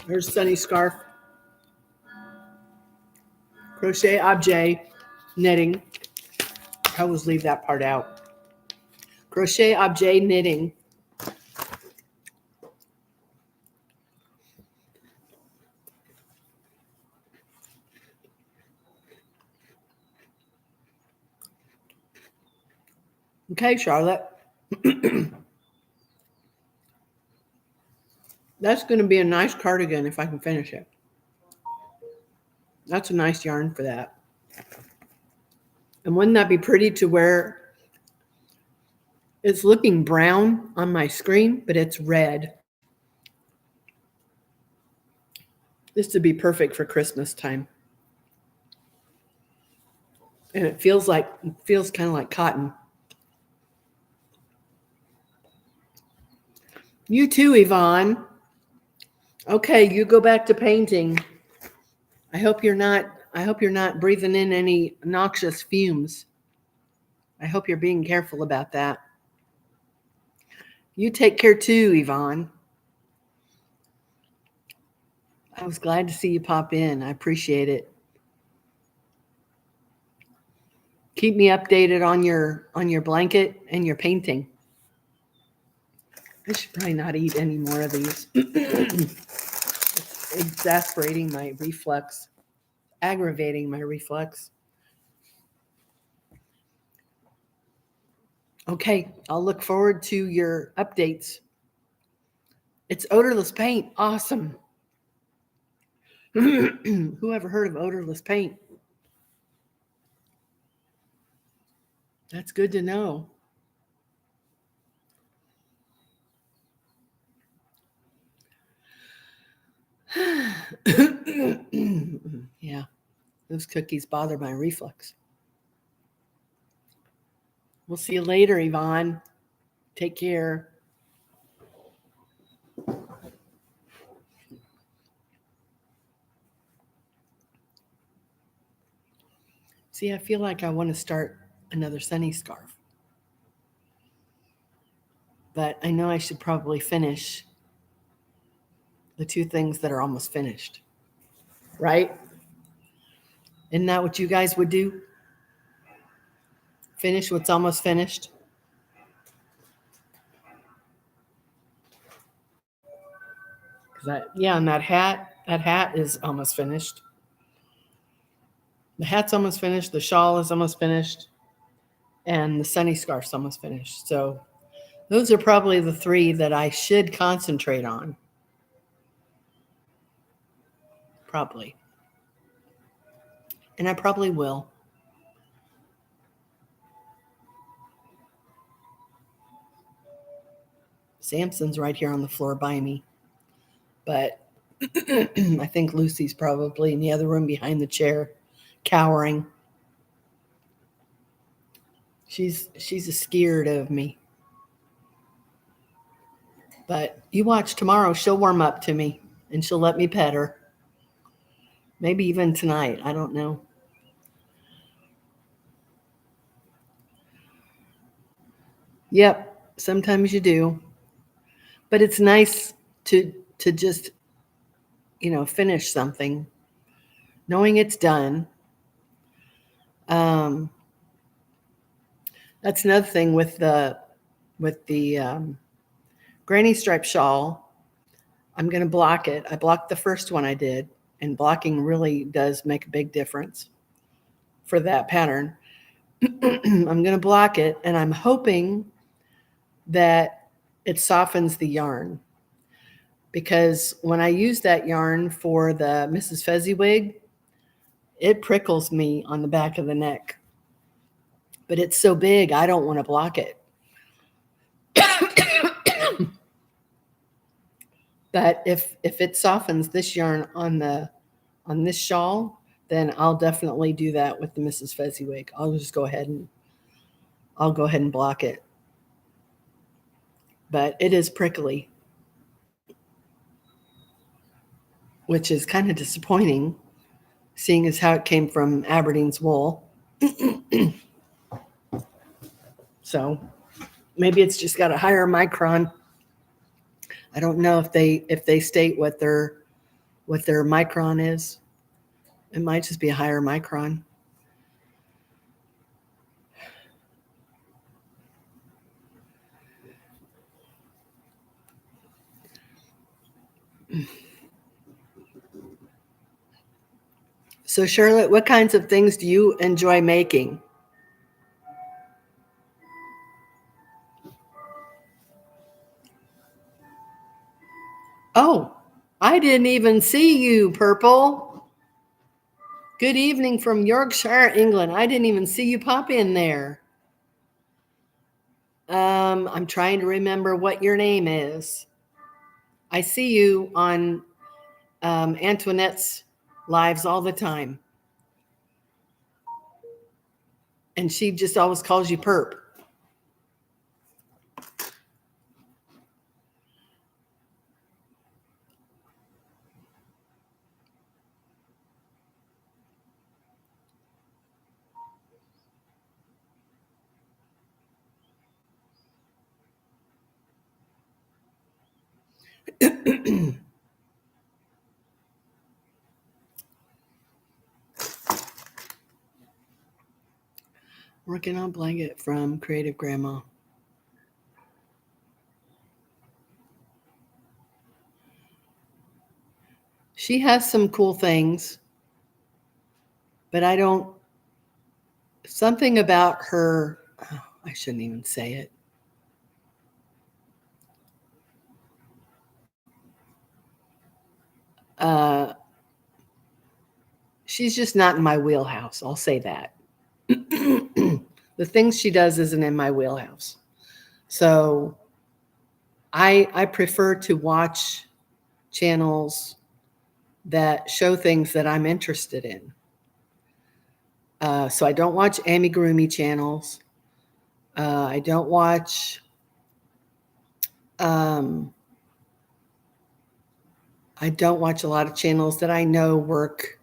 Here's sunny scarf. Crochet objet knitting. I always leave that part out. Crochet objet knitting. Okay, Charlotte. That's going to be a nice cardigan if I can finish it. That's a nice yarn for that. And wouldn't that be pretty to wear? It's looking brown on my screen, but it's red. This would be perfect for Christmas time. And it feels kind of like cotton. You too, Yvonne. Okay, you go back to painting. I hope you're not breathing in any noxious fumes. I hope you're being careful about that. You take care too, Yvonne. I was glad to see you pop in. I appreciate it. Keep me updated on your blanket and your painting. I should probably not eat any more of these. It's exasperating my reflux, aggravating my reflux. Okay, I'll look forward to your updates. It's odorless paint. Awesome. Who ever heard of odorless paint? That's good to know. Yeah. Those cookies bother my reflux. We'll see you later, Yvonne. Take care. See, I feel like I want to start another sunny scarf. But I know I should probably finish the two things that are almost finished. Right? Isn't that what you guys would do? Finish what's almost finished? And that hat is almost finished. The hat's almost finished. The shawl is almost finished. And the sunny scarf's almost finished. So those are probably the three that I should concentrate on. Probably. And I probably will. Samson's right here on the floor by me. But I think Lucy's probably in the other room behind the chair, cowering. She's scared of me. But you watch tomorrow, she'll warm up to me and she'll let me pet her. Maybe even tonight. I don't know. Yep, sometimes you do. But it's nice to just, finish something, knowing it's done. That's another thing with the granny stripe shawl. I'm going to block it. I blocked the first one I did, and blocking really does make a big difference for that pattern. I'm going to block it, and I'm hoping that it softens the yarn, because when I use that yarn for the Mrs. Fezziwig, it prickles me on the back of the neck. But it's so big, I don't want to block it. But if it softens this yarn on this shawl, then I'll definitely do that with the Mrs. Fezziwig. I'll go ahead and block it. But it is prickly, which is kind of disappointing, seeing as how it came from Aberdeen's wool. So maybe it's just got a higher micron. I don't know if they state what their micron is. It might just be a higher micron. So Charlotte, what kinds of things do you enjoy making? Oh, I didn't even see you, Purple. Good evening from Yorkshire, England. I didn't even see you pop in there. I'm trying to remember what your name is. I see you on Antoinette's lives all the time. And she just always calls you Perp. Working on blanket from Creative Grandma. She has some cool things, but something about her, I shouldn't even say it. She's just not in my wheelhouse. I'll say that. The things she does isn't in my wheelhouse. So I prefer to watch channels that show things that I'm interested in. So I don't watch amigurumi channels. I don't watch I don't watch a lot of channels that I know work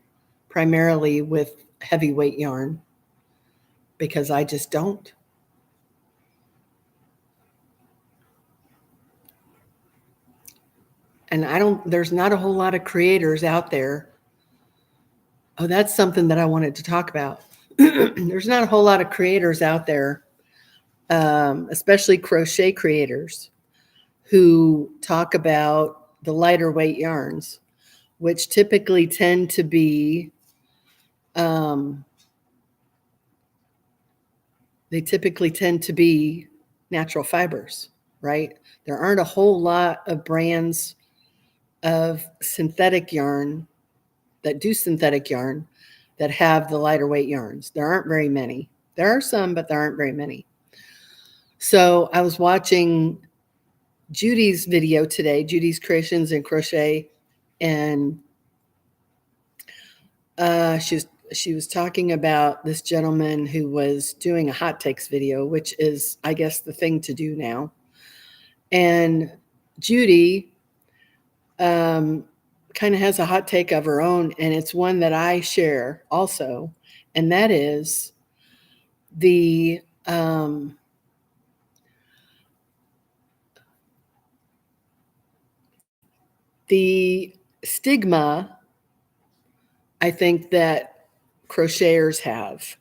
primarily with heavyweight yarn because I just don't. And there's not a whole lot of creators out there. Oh, that's something that I wanted to talk about. There's not a whole lot of creators out there, especially crochet creators, who talk about the lighter weight yarns, which typically tend to be natural fibers, right? There aren't a whole lot of brands of synthetic yarn that do synthetic yarn that have the lighter weight yarns. There aren't very many. There are some, but there aren't very many. So I was watching Judy's video today, Judy's Creations and Crochet, and she was talking about this gentleman who was doing a hot takes video, which is, I guess, the thing to do now. And Judy kind of has a hot take of her own, and it's one that I share also, and that is the stigma I think that crocheters have.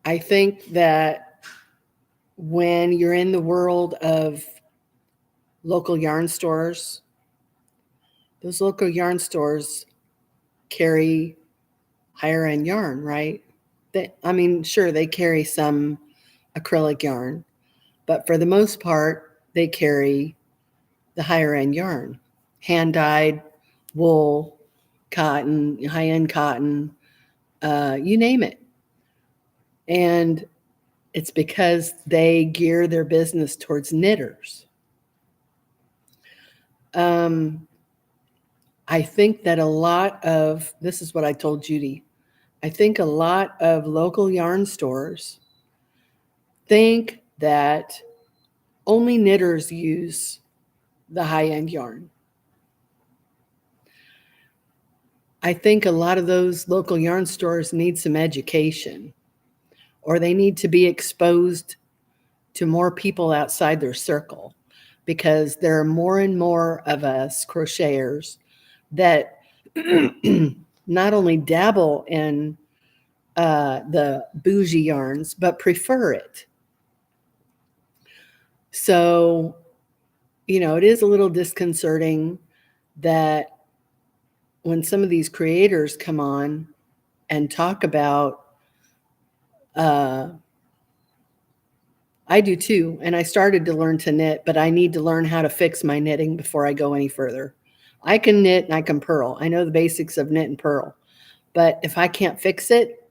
I think that when you're in the world of local yarn stores, those local yarn stores carry higher end yarn, right? Sure, they carry some acrylic yarn, but for the most part, they carry the higher end yarn, hand dyed, wool, cotton, high end cotton, you name it. And it's because they gear their business towards knitters. I think that this is what I told Judy, I think a lot of local yarn stores think that only knitters use the high-end yarn. I think a lot of those local yarn stores need some education, or they need to be exposed to more people outside their circle, because there are more and more of us crocheters that not only dabble in the bougie yarns, but prefer it. So, it is a little disconcerting that when some of these creators come on and talk about, I do too, and I started to learn to knit, but I need to learn how to fix my knitting before I go any further. I can knit and I can purl. I know the basics of knit and purl, but if I can't fix it,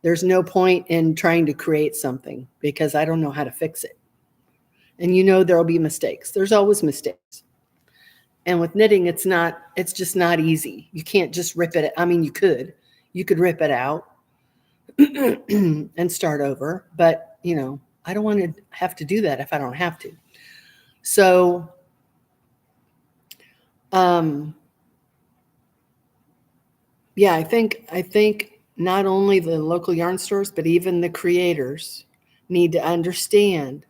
there's no point in trying to create something because I don't know how to fix it. And there'll be mistakes. There's always mistakes. And with knitting, it's just not easy. You can't just rip it. You could rip it out and start over, but I don't want to have to do that if I don't have to. So, yeah, I think not only the local yarn stores, but even the creators need to understand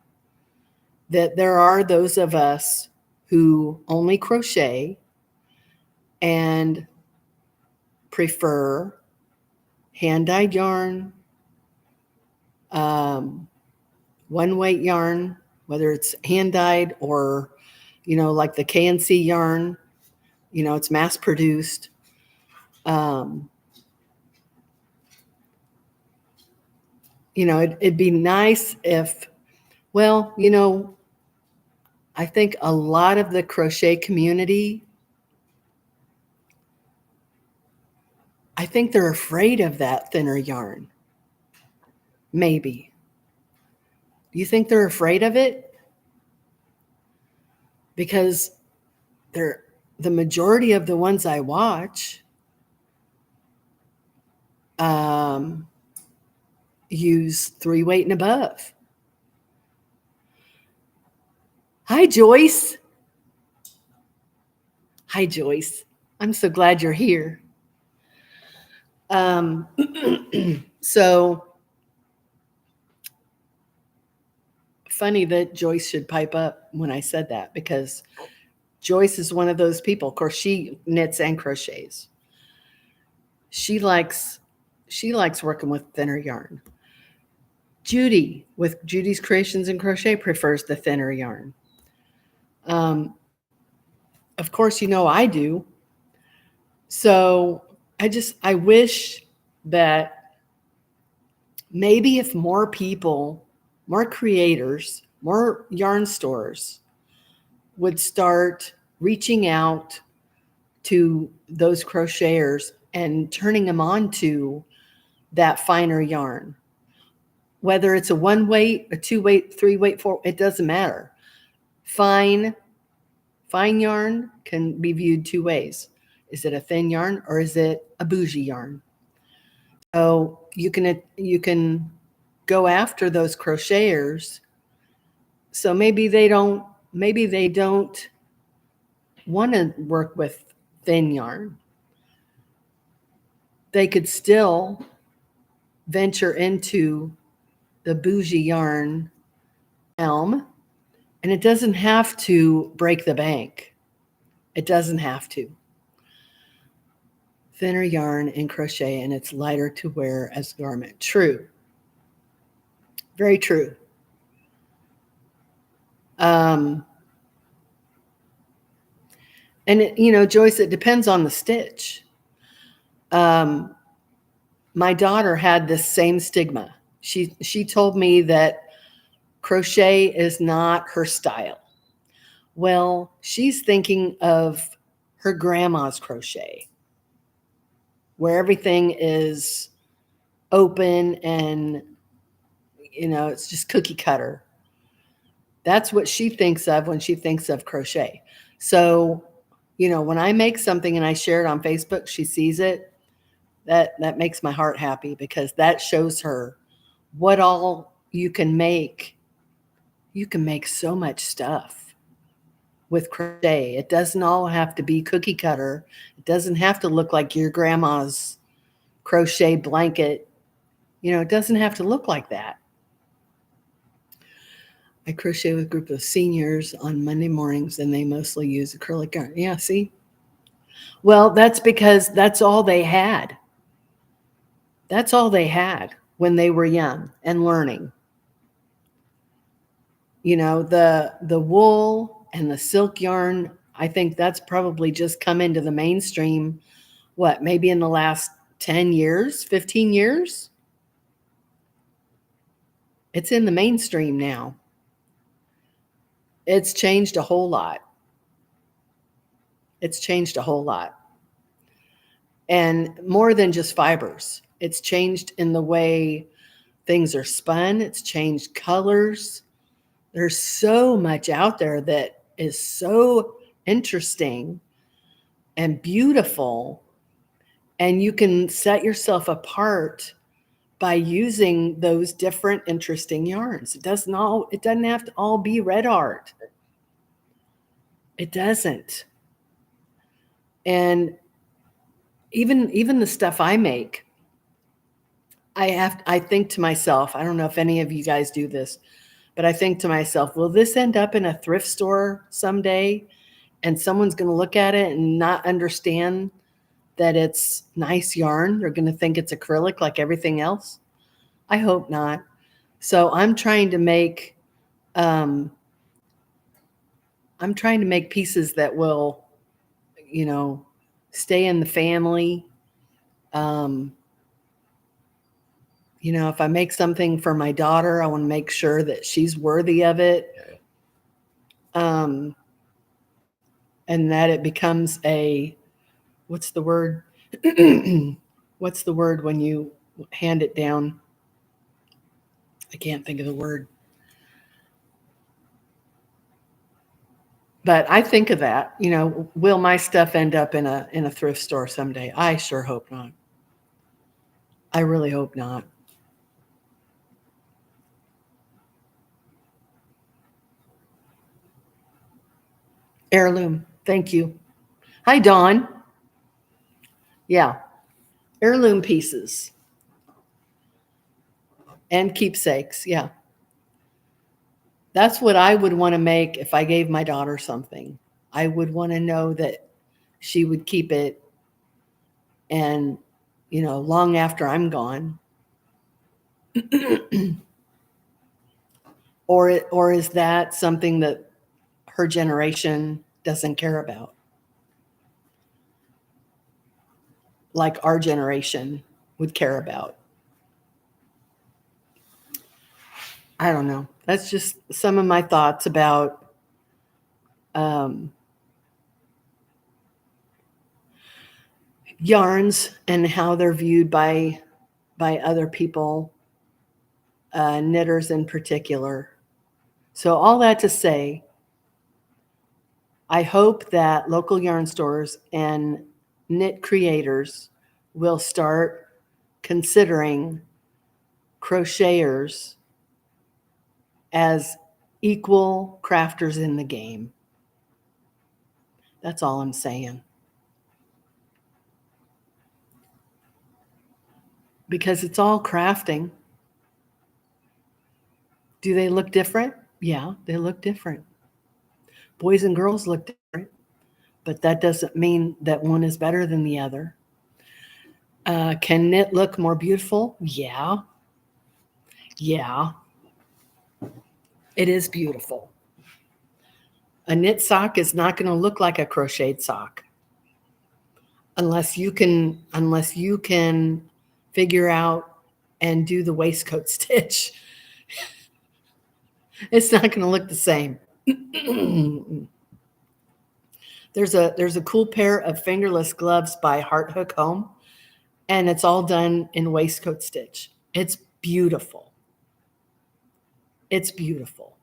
that there are those of us who only crochet and prefer hand-dyed yarn, one-weight yarn, whether it's hand-dyed or, like the K&C yarn, it's mass-produced. It'd be nice if, I think a lot of the crochet community, I think they're afraid of that thinner yarn. Maybe. Do you think they're afraid of it? Because the majority of the ones I watch Use 3 weight and above. Hi, Joyce. Hi, Joyce. I'm so glad you're here. So funny that Joyce should pipe up when I said that, because Joyce is one of those people. Of course, she knits and crochets. She likes working with thinner yarn. Judy, with Judy's Creations and Crochet, prefers the thinner yarn. Of course, I do. So I wish that maybe if more people, more creators, more yarn stores would start reaching out to those crocheters and turning them on to that finer yarn. Whether it's a 1 weight, a 2 weight, 3 weight, 4, it doesn't matter. Fine yarn can be viewed 2 ways. Is it a thin yarn or is it a bougie yarn? So you can go after those crocheters. So maybe they don't want to work with thin yarn. They could still venture into the bougie yarn realm, and it doesn't have to break the bank. It doesn't have to. Thinner yarn and crochet, and it's lighter to wear as a garment. True. Very true. And Joyce, it depends on the stitch. My daughter had this same stigma. She told me that crochet is not her style. Well, she's thinking of her grandma's crochet, where everything is open and it's just cookie cutter. That's what she thinks of when she thinks of crochet. So, when I make something and I share it on Facebook, she sees it. That makes my heart happy, because that shows her what all you can make. You can make so much stuff with crochet. It doesn't all have to be cookie cutter. It doesn't have to look like your grandma's crochet blanket. It doesn't have to look like that. I crochet with a group of seniors on Monday mornings, and they mostly use acrylic yarn. Yeah, see? Well, that's because that's all they had. That's all they had when they were young and learning. The wool and the silk yarn, I think that's probably just come into the mainstream, maybe in the last 10 years, 15 years? It's in the mainstream now. It's changed a whole lot. It's changed a whole lot. And more than just fibers. It's changed in the way things are spun. It's changed colors. There's so much out there that is so interesting and beautiful. And you can set yourself apart by using those different interesting yarns. It doesn't have to all be red art. It doesn't. And even the stuff I make, I think to myself, I don't know if any of you guys do this, but I think to myself, will this end up in a thrift store someday? And someone's going to look at it and not understand that it's nice yarn. They're going to think it's acrylic like everything else. I hope not. So I'm trying to make pieces that will, stay in the family. If I make something for my daughter, I want to make sure that she's worthy of it. And that it becomes what's the word? What's the word when you hand it down? I can't think of the word. But I think of that, will my stuff end up in a thrift store someday? I sure hope not. I really hope not. Heirloom. Thank you. Hi, Dawn. Yeah. Heirloom pieces and keepsakes. Yeah. That's what I would want to make if I gave my daughter something. I would want to know that she would keep it and, long after I'm gone. or is that something that her generation doesn't care about? Like our generation would care about. I don't know. That's just some of my thoughts about yarns and how they're viewed by other people, knitters in particular. So all that to say, I hope that local yarn stores and knit creators will start considering crocheters as equal crafters in the game. That's all I'm saying. Because it's all crafting. Do they look different? Yeah, they look different. Boys and girls look different, but that doesn't mean that one is better than the other. Can knit look more beautiful? Yeah. Yeah. It is beautiful. A knit sock is not going to look like a crocheted sock unless you can figure out and do the waistcoat stitch. It's not going to look the same. There's a cool pair of fingerless gloves by Heart Hook Home, and it's all done in waistcoat stitch. It's beautiful. It's beautiful.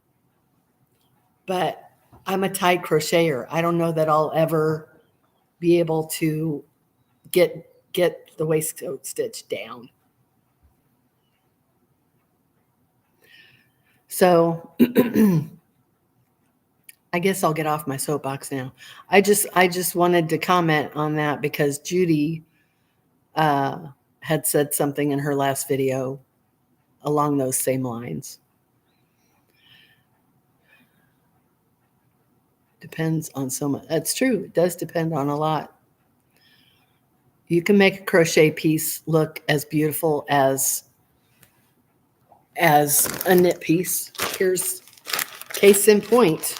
But I'm a tight crocheter. I don't know that I'll ever be able to get the waistcoat stitch down. So I guess I'll get off my soapbox now. I just wanted to comment on that because Judy had said something in her last video along those same lines. Depends on so much. That's true. It does depend on a lot. You can make a crochet piece look as beautiful as a knit piece. Here's case in point.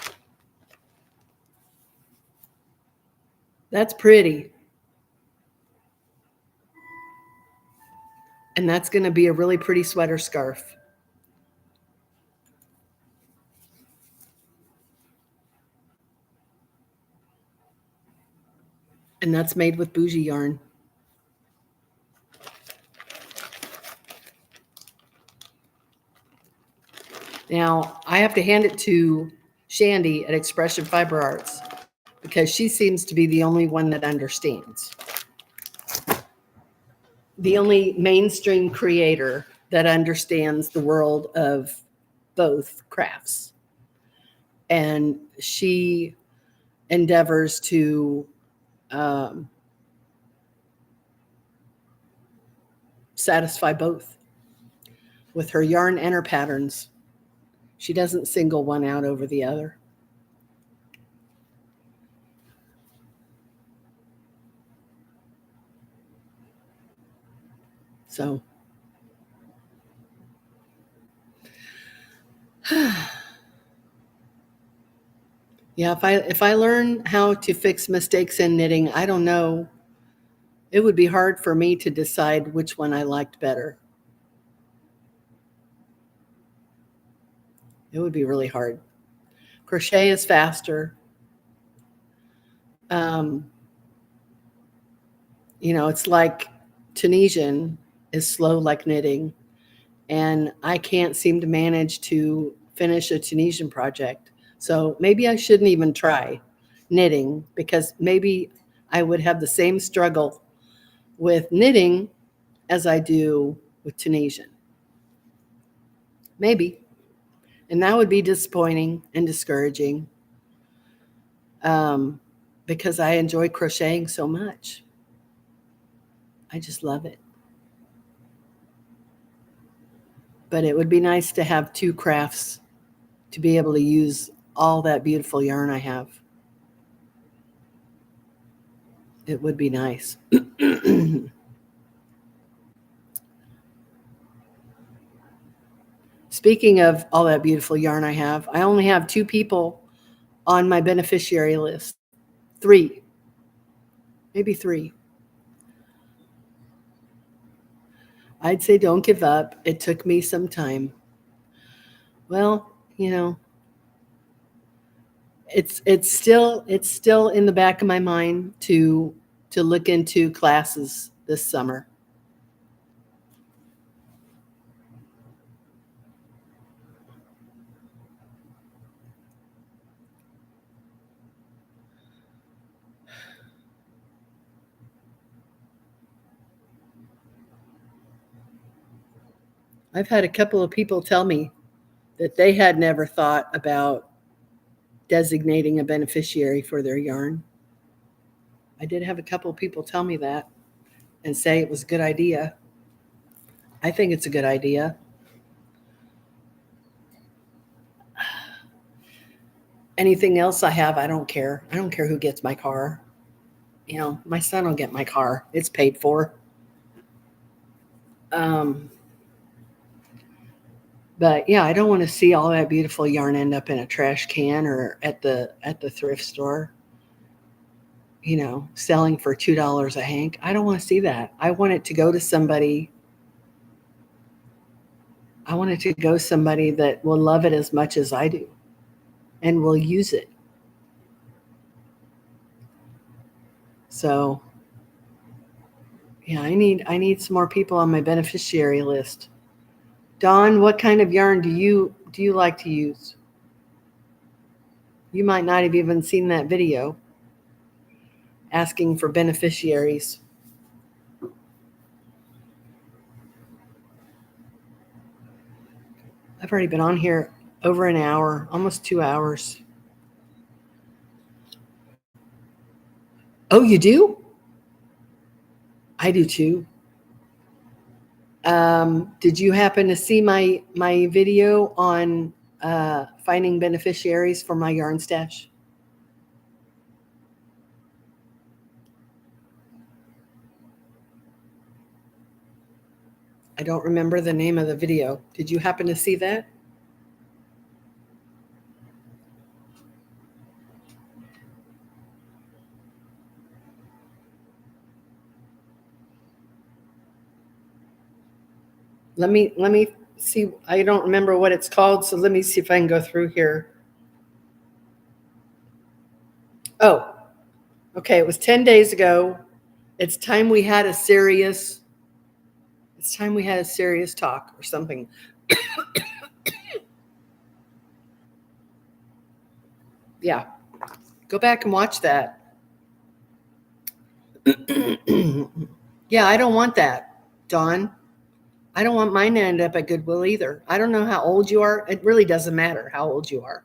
That's pretty. And that's going to be a really pretty sweater scarf. And that's made with bougie yarn. Now, I have to hand it to Shandy at Expression Fiber Arts because she seems to be the only one that understands. The only mainstream creator that understands the world of both crafts. And she endeavors to satisfy both with her yarn and her patterns. She doesn't single one out over the other. So yeah, if I learn how to fix mistakes in knitting, I don't know. It would be hard for me to decide which one I liked better. It would be really hard. Crochet is faster. It's like Tunisian is slow like knitting, and I can't seem to manage to finish a Tunisian project. So maybe I shouldn't even try knitting because maybe I would have the same struggle with knitting as I do with Tunisian. Maybe. And that would be disappointing and discouraging because I enjoy crocheting so much. I just love it. But it would be nice to have two crafts to be able to use all that beautiful yarn I have. It would be nice. Speaking of all that beautiful yarn I have, I only have 2 people on my beneficiary list. 3. Maybe 3. I'd say don't give up. It took me some time. Well, it's still in the back of my mind to look into classes this summer. I've had a couple of people tell me that they had never thought about designating a beneficiary for their yarn. I did have a couple of people tell me that and say it was a good idea. I think it's a good idea. Anything else I have, I don't care. I don't care who gets my car. My son will get my car. It's paid for. But yeah, I don't want to see all that beautiful yarn end up in a trash can or at the thrift store, selling for $2 a hank. I don't want to see that. I want it to go to somebody. I want it to go somebody that will love it as much as I do and will use it. So yeah, I need some more people on my beneficiary list. Dawn, what kind of yarn do you like to use? You might not have even seen that video asking for beneficiaries. I've already been on here over an hour, almost 2 hours. Oh, you do? I do too. Did you happen to see my video on finding beneficiaries for my yarn stash? I don't remember the name of the video. Did you happen to see that? Let me see. I don't remember what it's called, so let me see if I can go through here. Oh, okay. It was 10 days ago. It's time we had a serious talk or something. Yeah. Go back and watch that. Yeah, I don't want that, Dawn. I don't want mine to end up at Goodwill either. I don't know how old you are. It really doesn't matter how old you are.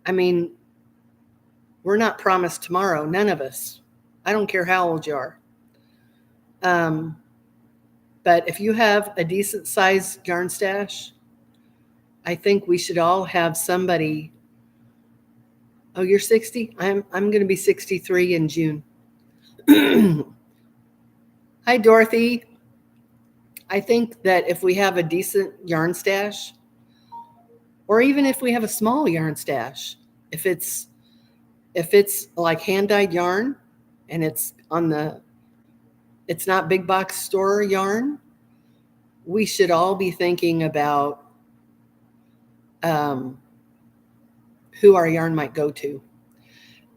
I mean, we're not promised tomorrow, none of us. I don't care how old you are. But if you have a decent sized yarn stash, I think we should all have somebody. Oh, you're 60? I'm going to be 63 in June. Hi, Dorothy. I think that if we have a decent yarn stash, or even if we have a small yarn stash, if it's like hand-dyed yarn and it's not big box store yarn, we should all be thinking about who our yarn might go to.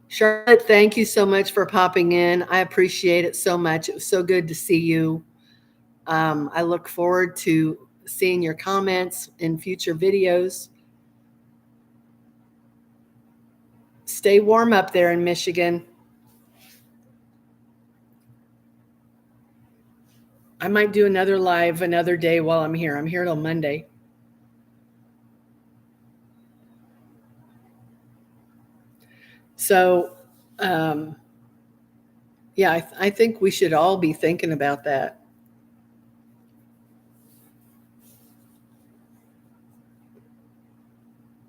Charlotte, thank you so much for popping in. I appreciate it so much. It was so good to see you. I look forward to seeing your comments in future videos. Stay warm up there in Michigan. I might do another live another day while I'm here. I'm here till Monday. So, yeah, I think we should all be thinking about that.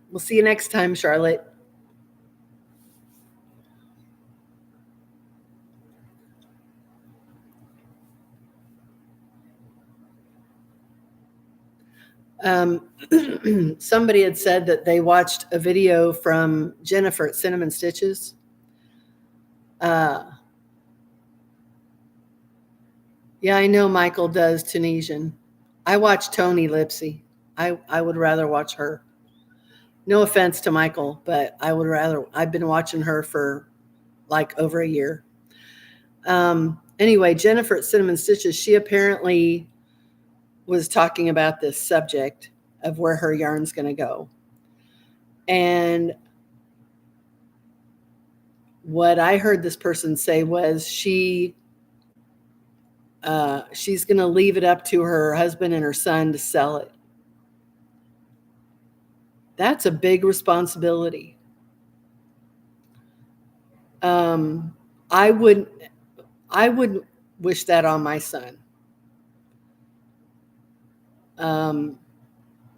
We'll see you next time, Charlotte. Somebody had said that they watched a video from Jennifer at Cinnamon Stitches. Yeah, I know Michael does Tunisian. I watch Tony Lipsy. I would rather watch her. No offense to Michael, but I've been watching her for like over a year. Anyway, Jennifer at Cinnamon Stitches, she apparently was talking about this subject of where her yarn's going to go. And what I heard this person say was she's going to leave it up to her husband and her son to sell it. That's a big responsibility. I wouldn't wish that on my son.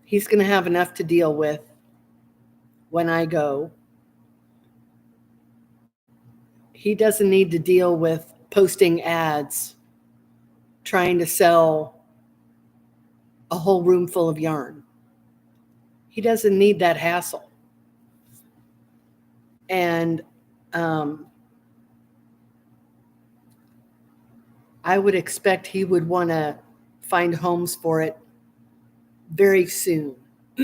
He's going to have enough to deal with when I go. He doesn't need to deal with posting ads, trying to sell a whole room full of yarn. He doesn't need that hassle. And I would expect he would want to find homes for it very soon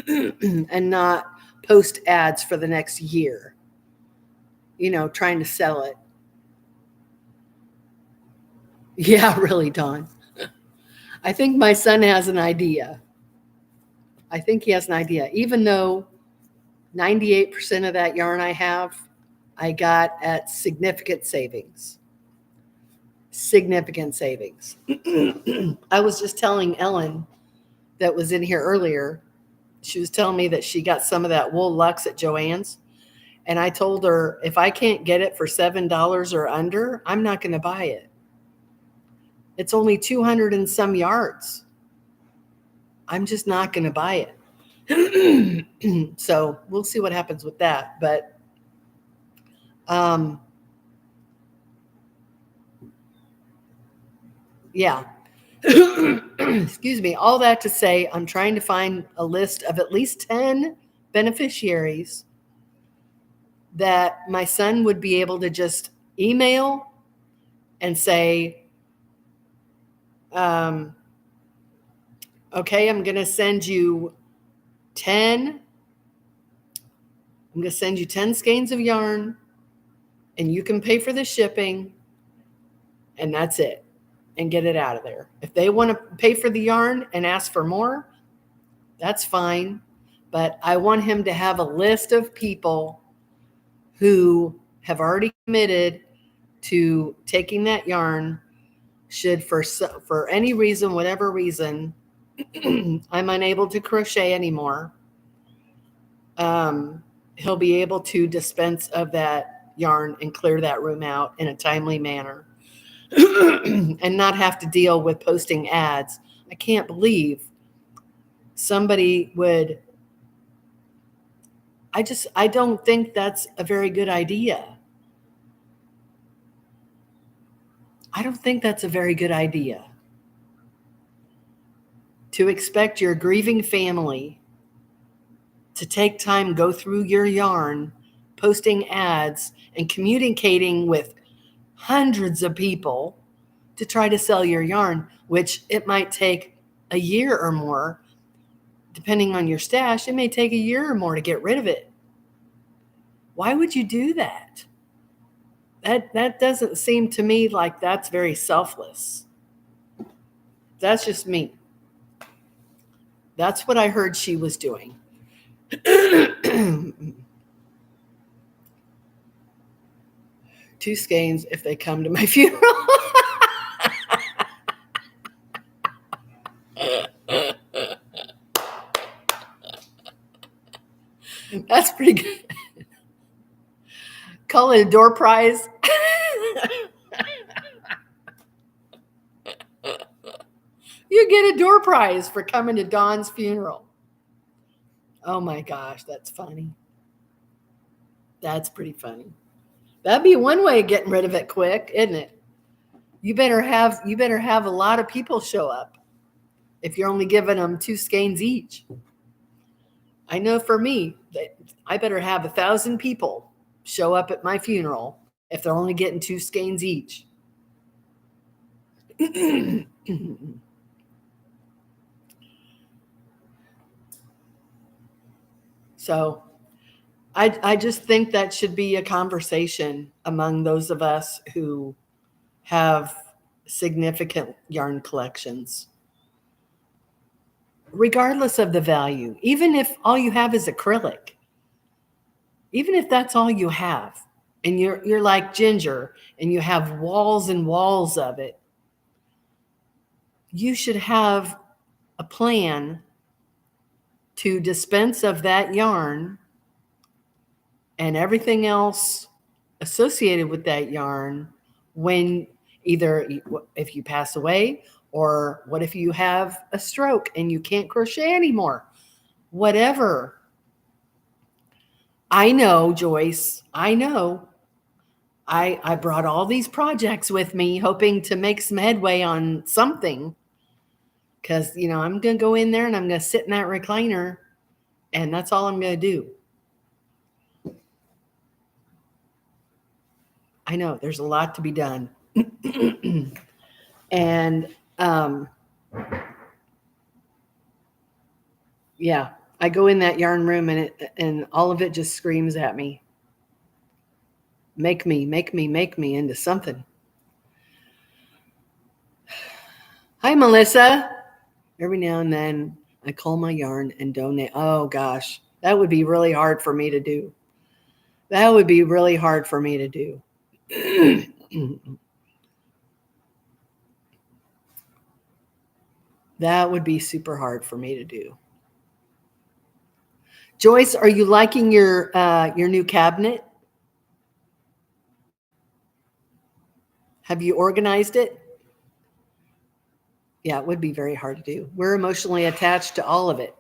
and not post ads for the next year, trying to sell it. Yeah, really, Dawn. I think my son has an idea. I think he has an idea. Even though 98% of that yarn I have, I got at significant savings. Significant savings. I was just telling Ellen that was in here earlier. She was telling me that she got some of that wool luxe at Joann's. And I told her, if I can't get it for $7 or under, I'm not going to buy it. It's only 200 and some yards. I'm just not going to buy it. So we'll see what happens with that. But yeah. Excuse me. All that to say, I'm trying to find a list of at least 10 beneficiaries that my son would be able to just email and say, okay, I'm going to send you 10 skeins of yarn, and you can pay for the shipping, and that's it, and get it out of there. If they want to pay for the yarn and ask for more, that's fine. But I want him to have a list of people who have already committed to taking that yarn. Should for any reason, whatever reason, I'm unable to crochet anymore, he'll be able to dispense of that yarn and clear that room out in a timely manner and not have to deal with posting ads. I can't believe somebody would. I don't think that's a very good idea. I don't think that's a very good idea. To expect your grieving family to take time, go through your yarn, posting ads, and communicating with hundreds of people to try to sell your yarn, which it might take a year or more. Depending on your stash, it may take a year or more to get rid of it. Why would you do that? That doesn't seem to me like that's very selfless. That's just me. That's what I heard she was doing. 2 skeins if they come to my funeral. That's pretty good. Call it a door prize. You get a door prize for coming to Dawn's funeral. Oh my gosh, that's funny. That's pretty funny. That'd be one way of getting rid of it quick, isn't it? You better have a lot of people show up if you're only giving them 2 skeins each. I know for me that I better have 1,000 people show up at my funeral if they're only getting 2 skeins each. So I just think that should be a conversation among those of us who have significant yarn collections, regardless of the value. Even if all you have is acrylic, even if that's all you have, and you're like Ginger and you have walls and walls of it, you should have a plan to dispense of that yarn and everything else associated with that yarn when either if you pass away, or what if you have a stroke and you can't crochet anymore, whatever. I know, Joyce, I know. I brought all these projects with me hoping to make some headway on something, because I'm going to go in there and I'm going to sit in that recliner and that's all I'm going to do. I know there's a lot to be done. And yeah, I go in that yarn room and all of it just screams at me. Make me into something. Hi, Melissa. Every now and then I cull my yarn and donate. Oh gosh, that would be really hard for me to do. That would be really hard for me to do. That would be super hard for me to do. Joyce, are you liking your new cabinet? Have you organized it? Yeah, it would be very hard to do. We're emotionally attached to all of it.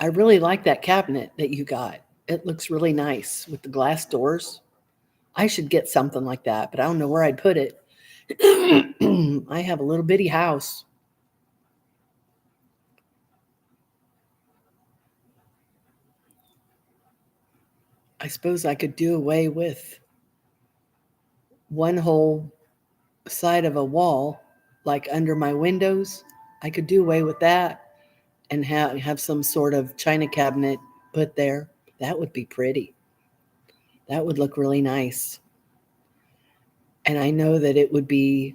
I really like that cabinet that you got. It looks really nice with the glass doors. I should get something like that, but I don't know where I'd put it. I have a little bitty house. I suppose I could do away with one whole side of a wall, like under my windows. I could do away with that and have some sort of china cabinet put there. That would be pretty. That would look really nice. And I know that it would be,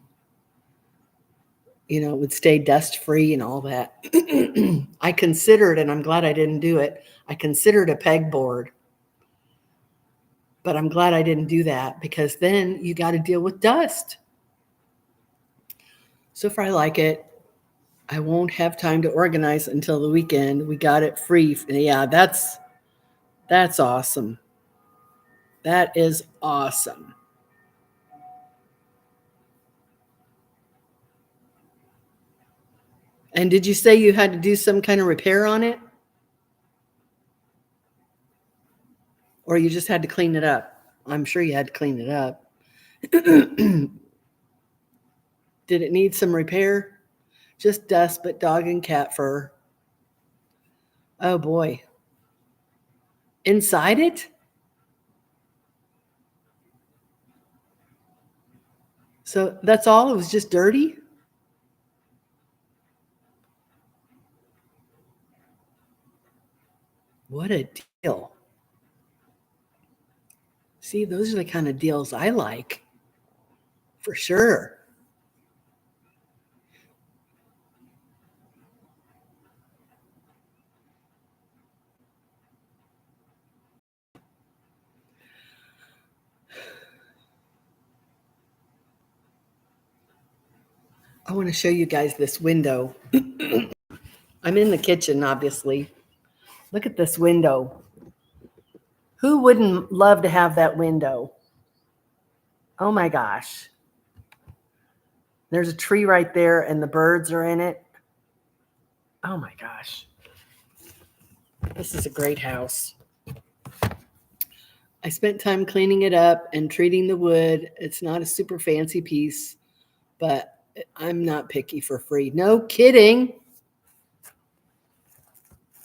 it would stay dust free and all that. I considered, and I'm glad I didn't do it, I considered a pegboard. But I'm glad I didn't do that, because then you got to deal with dust. So if I like it, I won't have time to organize until the weekend. We got it free. Yeah, that's awesome. That is awesome. And did you say you had to do some kind of repair on it? Or you just had to clean it up? I'm sure you had to clean it up. Did it need some repair? Just dust, but dog and cat fur. Oh boy. Inside it? So that's all? It was just dirty? What a deal. See, those are the kind of deals I like. For sure. I want to show you guys this window. I'm in the kitchen, obviously. Look at this window. Who wouldn't love to have that window? Oh my gosh. There's a tree right there and the birds are in it. Oh my gosh. This is a great house. I spent time cleaning it up and treating the wood. It's not a super fancy piece, but I'm not picky for free. No kidding.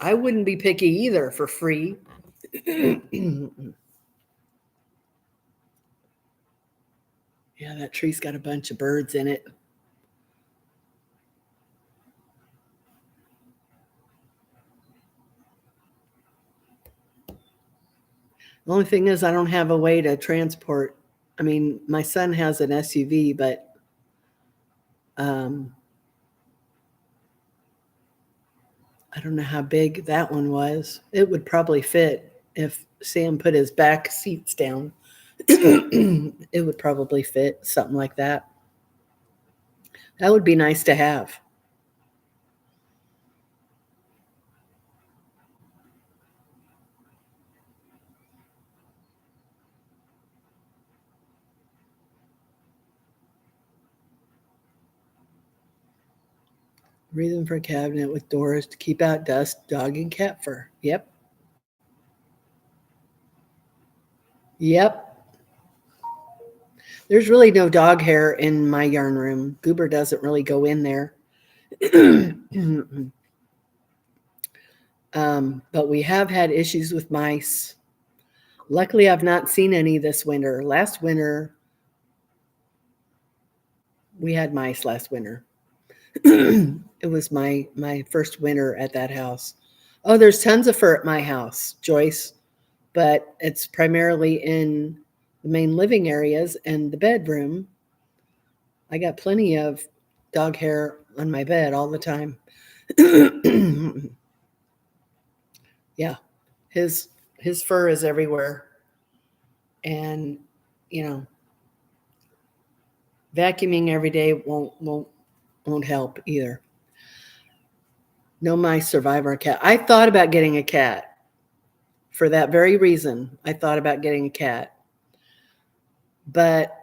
I wouldn't be picky either for free. Yeah, that tree's got a bunch of birds in it. The only thing is I don't have a way to transport. I mean, my son has an SUV, but I don't know how big that one was. It would probably fit if Sam put his back seats down. It would probably fit, something like that. That would be nice to have. Reason for a cabinet with doors to keep out dust, dog, and cat fur. Yep. Yep. There's really no dog hair in my yarn room. Goober doesn't really go in there. But we have had issues with mice. Luckily, I've not seen any this winter. Last winter, we had mice last winter. It was my first winter at that house. Oh, there's tons of fur at my house, Joyce, but it's primarily in the main living areas and the bedroom. I got plenty of dog hair on my bed all the time. Yeah, his fur is everywhere, and vacuuming every day won't help either. No mice survive our cat. I thought about getting a cat for that very reason. I thought about getting a cat, but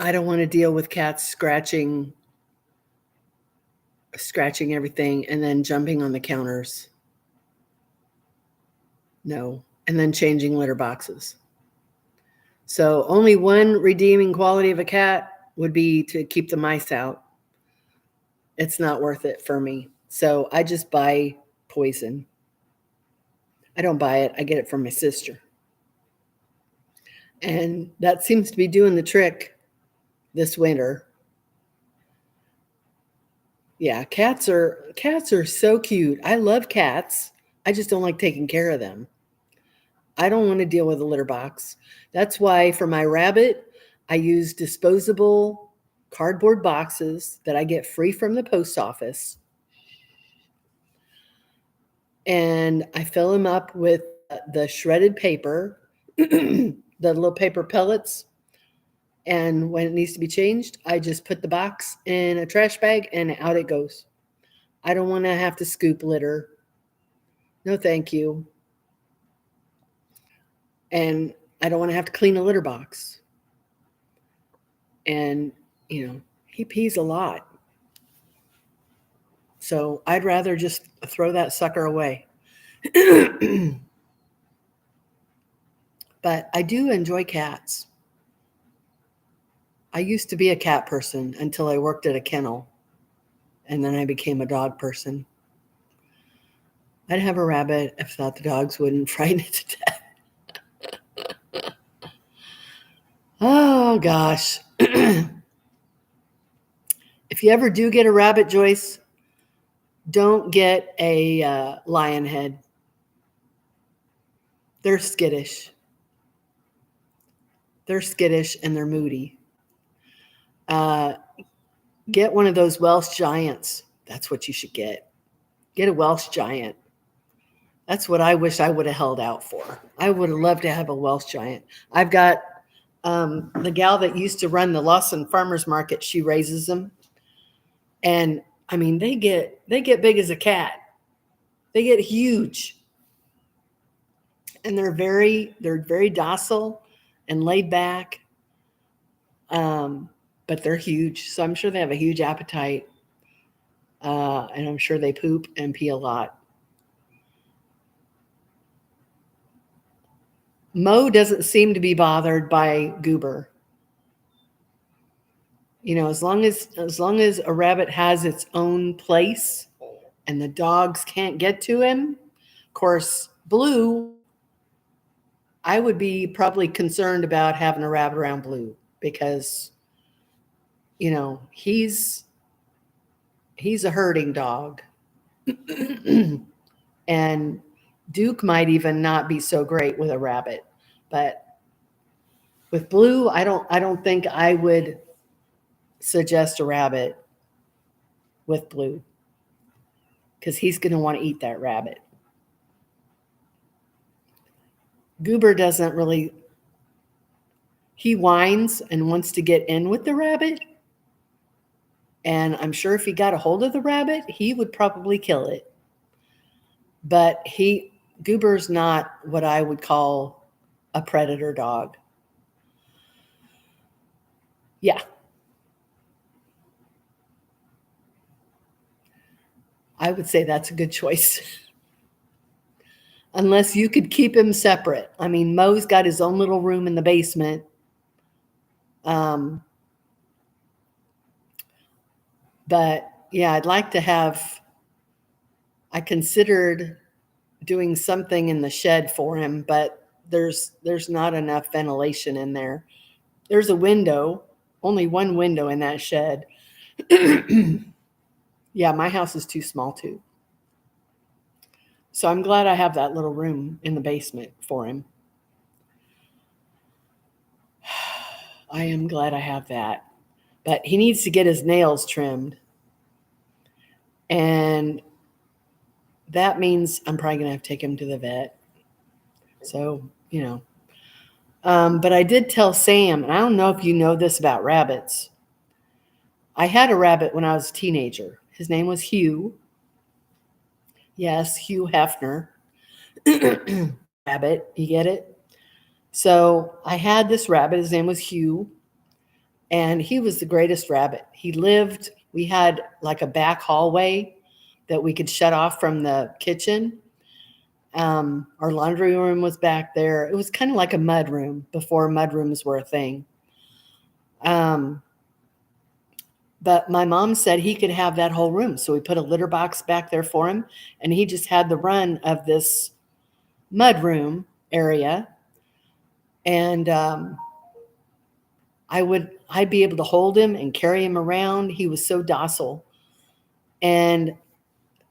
I don't want to deal with cats scratching everything and then jumping on the counters. No, and then changing litter boxes. So only one redeeming quality of a cat would be to keep the mice out. It's not worth it for me. So I just buy poison. I don't buy it. I get it from my sister. And that seems to be doing the trick this winter. Yeah, cats are so cute. I love cats. I just don't like taking care of them. I don't want to deal with a litter box. That's why for my rabbit, I use disposable cardboard boxes that I get free from the post office. And I fill them up with the shredded paper, the little paper pellets. And when it needs to be changed, I just put the box in a trash bag and out it goes. I don't want to have to scoop litter. No, thank you. And I don't want to have to clean a litter box. And, he pees a lot. So I'd rather just throw that sucker away. But I do enjoy cats. I used to be a cat person until I worked at a kennel. And then I became a dog person. I'd have a rabbit if I thought the dogs wouldn't frighten it to death. Oh, gosh. If you ever do get a rabbit, Joyce, don't get a lion head. They're skittish. They're skittish and they're moody. Get one of those Welsh Giants. That's what you should get. Get a Welsh Giant. That's what I wish I would have held out for. I would have loved to have a Welsh Giant. I've got the gal that used to run the Lawson Farmers Market. She raises them. And I mean, they get big as a cat. They get huge, and they're very docile and laid back. But they're huge, so I'm sure they have a huge appetite, and I'm sure they poop and pee a lot. Mo doesn't seem to be bothered by Goober. As long as a rabbit has its own place and the dogs can't get to him. Of course, Blue, I would be probably concerned about having a rabbit around Blue because he's a herding dog. And Duke might even not be so great with a rabbit, but with Blue, I don't think I would suggest a rabbit with Blue because he's going to want to eat that rabbit. Goober doesn't really, he whines and wants to get in with the rabbit. And I'm sure if he got a hold of the rabbit, he would probably kill it. But Goober's not what I would call a predator dog. Yeah. I would say that's a good choice. Unless you could keep him separate. I mean, Mo's got his own little room in the basement. But yeah, I considered doing something in the shed for him, but there's not enough ventilation in there. There's a window, only one window in that shed. Yeah, my house is too small too. So I'm glad I have that little room in the basement for him. I am glad I have that. But he needs to get his nails trimmed. And that means I'm probably going to have to take him to the vet. So, but I did tell Sam, and I don't know if you know this about rabbits. I had a rabbit when I was a teenager. His name was Hugh. Yes, Hugh Hefner. Rabbit, you get it? So I had this rabbit. His name was Hugh. And he was the greatest rabbit. We had like a back hallway that we could shut off from the kitchen. Our laundry room was back there. It was kind of like a mud room before mud rooms were a thing. But my mom said he could have that whole room. So we put a litter box back there for him. And he just had the run of this mud room area. And I'd be able to hold him and carry him around. He was so docile. And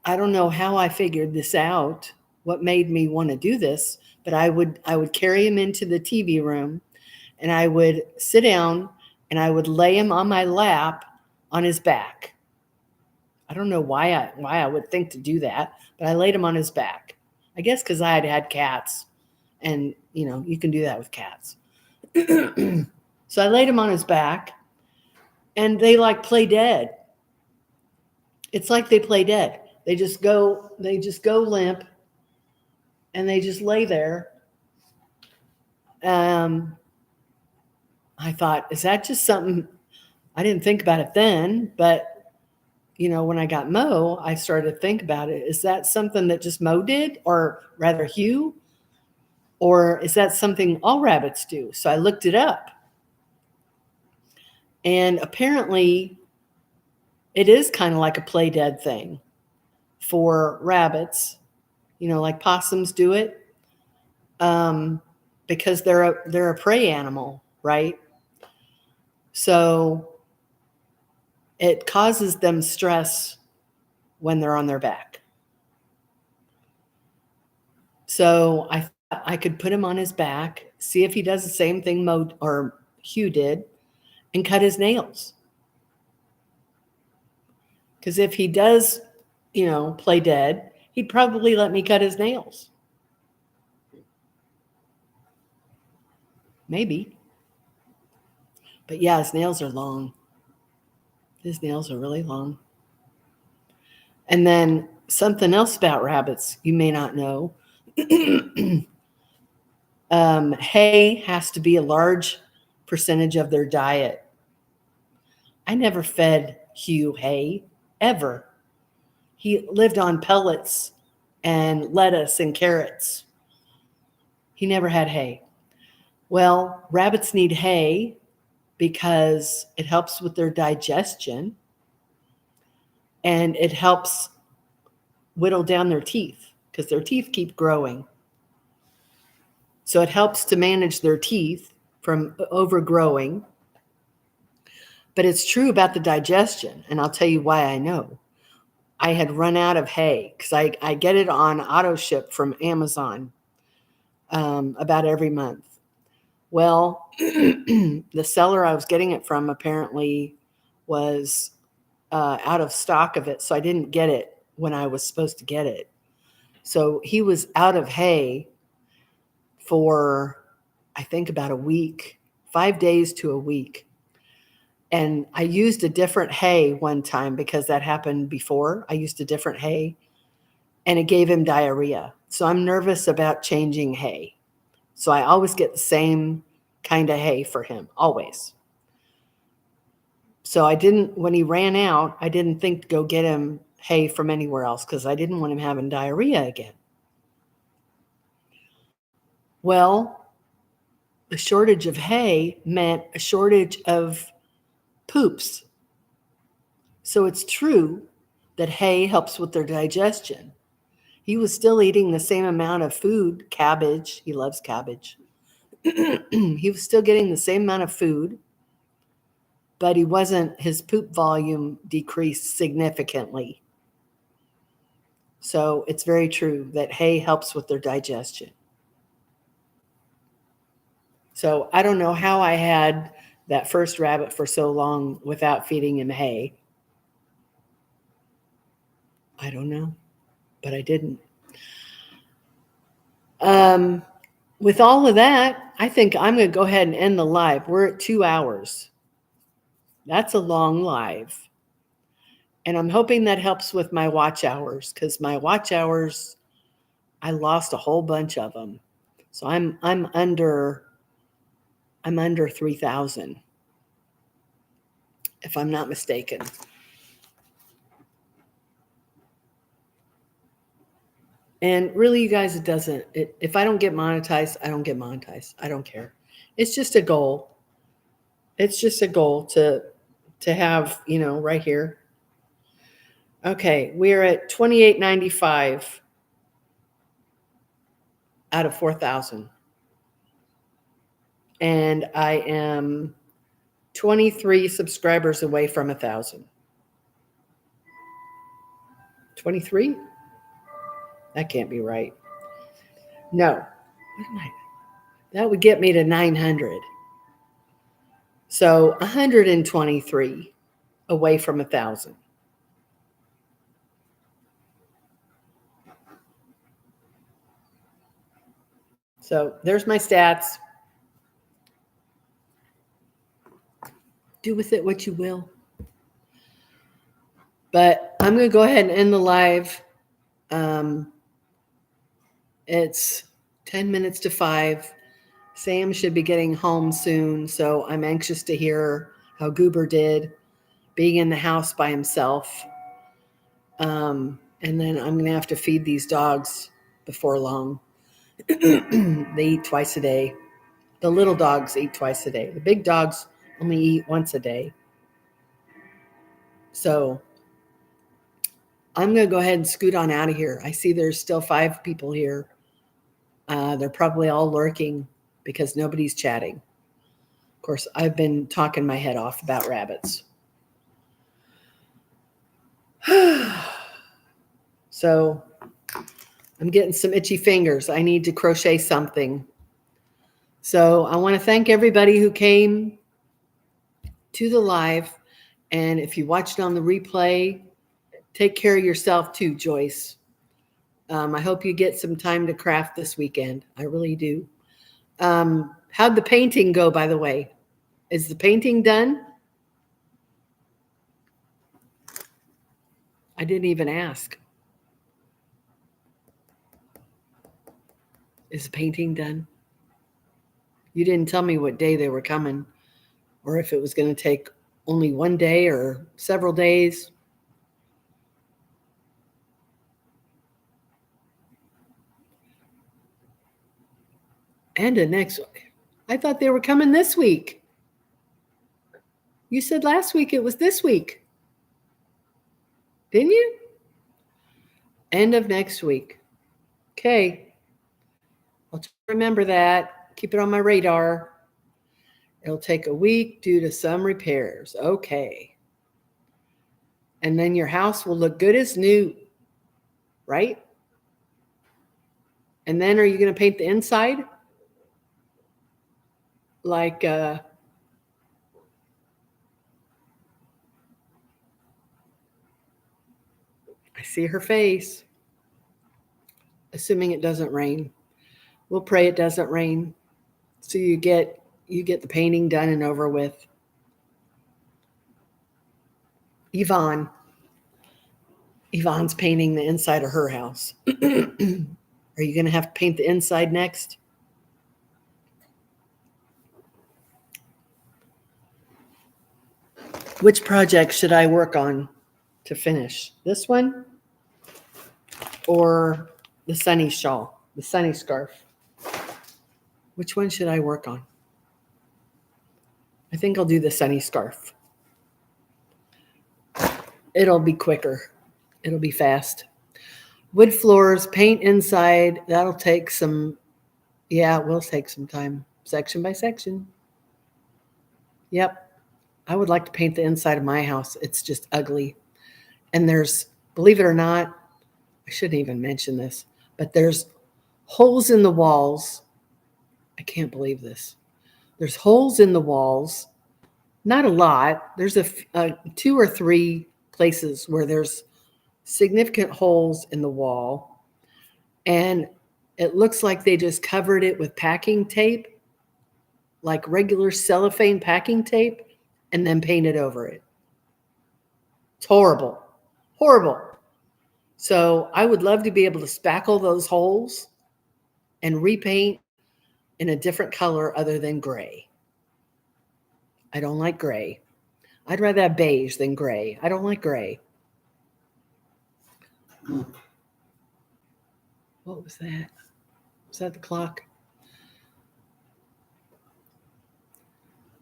I don't know how I figured this out, what made me want to do this, but I would carry him into the TV room and I would sit down and I would lay him on my lap on his back. I don't know why I would think to do that, but I laid him on his back. I guess because I had cats, and you can do that with cats. So I laid him on his back, and they play dead. It's like they play dead. They just go limp, and they just lay there. I thought, is that just something? I didn't think about it then, but when I got Mo, I started to think about it. Is that something that just Mo did, or rather Hugh? Or is that something all rabbits do? So I looked it up. And apparently it is kind of like a play dead thing for rabbits, like possums do it, because they're a prey animal, right? So it causes them stress when they're on their back. So I thought I could put him on his back, see if he does the same thing Mo or Hugh did, and cut his nails. Because if he does, play dead, he'd probably let me cut his nails. Maybe. But yeah, his nails are long. His nails are really long. And then Something else about rabbits you may not know. Hay has to be a large percentage of their diet. I never fed Hugh hay, ever. He lived on pellets and lettuce and carrots. He never had hay. Well, rabbits need hay because it helps with their digestion and it helps whittle down their teeth because their teeth keep growing. So it helps to manage their teeth from overgrowing. But it's true about the digestion, and I'll tell you why I know. I had run out of hay because I get it on auto ship from Amazon about every month. Well, the seller I was getting it from apparently was out of stock of it, so I didn't get it when I was supposed to get it. So he was out of hay for, I think, about a week, 5 days to a week. And I used a different hay one time because that happened before. I used a different hay and it gave him diarrhea. So I'm nervous about changing hay. So I always get the same kind of hay for him, always. So when he ran out, I didn't think to go get him hay from anywhere else because I didn't want him having diarrhea again. Well, the shortage of hay meant a shortage of poops. So it's true that hay helps with their digestion. He was still eating the same amount of food, cabbage. He loves cabbage. He was still getting the same amount of food, but his poop volume decreased significantly. So it's very true that hay helps with their digestion. So I don't know how I had that first rabbit for so long without feeding him hay. I don't know, but I didn't. With all of that, I think I'm going to go ahead and end the live. We're at 2 hours. That's a long live. And I'm hoping that helps with my watch hours because my watch hours, I lost a whole bunch of them. So I'm under 3,000, if I'm not mistaken. And really, you guys, if I don't get monetized, I don't get monetized. I don't care. It's just a goal. It's just a goal to have, right here. Okay, we're at 28.95 out of 4,000. And I am 23 subscribers away from 1,000. 23? That can't be right. No. That would get me to 900. So 123 away from 1,000. So there's my stats. Do with it what you will. But I'm going to go ahead and end the live. It's 10 minutes to 5. Sam should be getting home soon, so I'm anxious to hear how Goober did being in the house by himself. And then I'm going to have to feed these dogs before long. They eat twice a day. The little dogs eat twice a day. The big dogs only eat once a day. So I'm going to go ahead and scoot on out of here. I see there's still 5 people here. They're probably all lurking because nobody's chatting. Of course, I've been talking my head off about rabbits. So I'm getting some itchy fingers. I need to crochet something. So I want to thank everybody who came to the live. And if you watched on the replay, take care of yourself too, Joyce. I hope you get some time to craft this weekend. I really do. How'd the painting go, by the way? Is the painting done? I didn't even ask. Is the painting done? You didn't tell me what day they were coming, or if it was going to take only one day or several days. And the next, I thought they were coming this week. You said last week it was this week. Didn't you? End of next week. Okay. I'll remember that. Keep it on my radar. It'll take a week due to some repairs. Okay. And then your house will look good as new, right? And then are you going to paint the inside? Like, I see her face. Assuming it doesn't rain. We'll pray it doesn't rain. So you get the painting done and over with. Yvonne's painting the inside of her house. Are you going to have to paint the inside next? Which project should I work on to finish? This one or the sunny shawl, the sunny scarf? Which one should I work on? I think I'll do the sunny scarf. It'll be quicker. It'll be fast. Wood floors, paint inside. That'll take some, it will take some time. Section by section. Yep. I would like to paint the inside of my house. It's just ugly. And there's, believe it or not, I shouldn't even mention this, but there's holes in the walls. I can't believe this. There's holes in the walls. Not a lot. There's a 2 or 3 places where there's significant holes in the wall. And it looks like they just covered it with packing tape, like regular cellophane packing tape, and then painted over it. It's horrible. Horrible. So I would love to be able to spackle those holes and repaint in a different color other than gray. I don't like gray. I'd rather have beige than gray. I don't like gray. What was that? Was that the clock?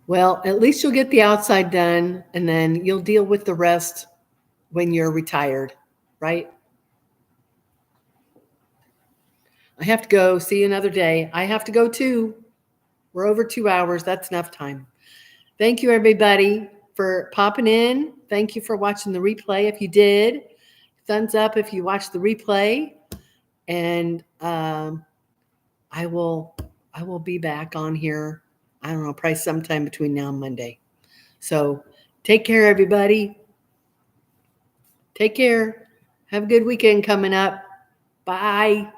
Well, at least you'll get the outside done, and then you'll deal with the rest when you're retired, right? I have to go. See you another day. I have to go too. We're over 2 hours. That's enough time. Thank you, everybody, for popping in. Thank you for watching the replay. If you did, thumbs up if you watched the replay. And I will be back on here. I don't know, probably sometime between now and Monday. So take care, everybody. Take care. Have a good weekend coming up. Bye.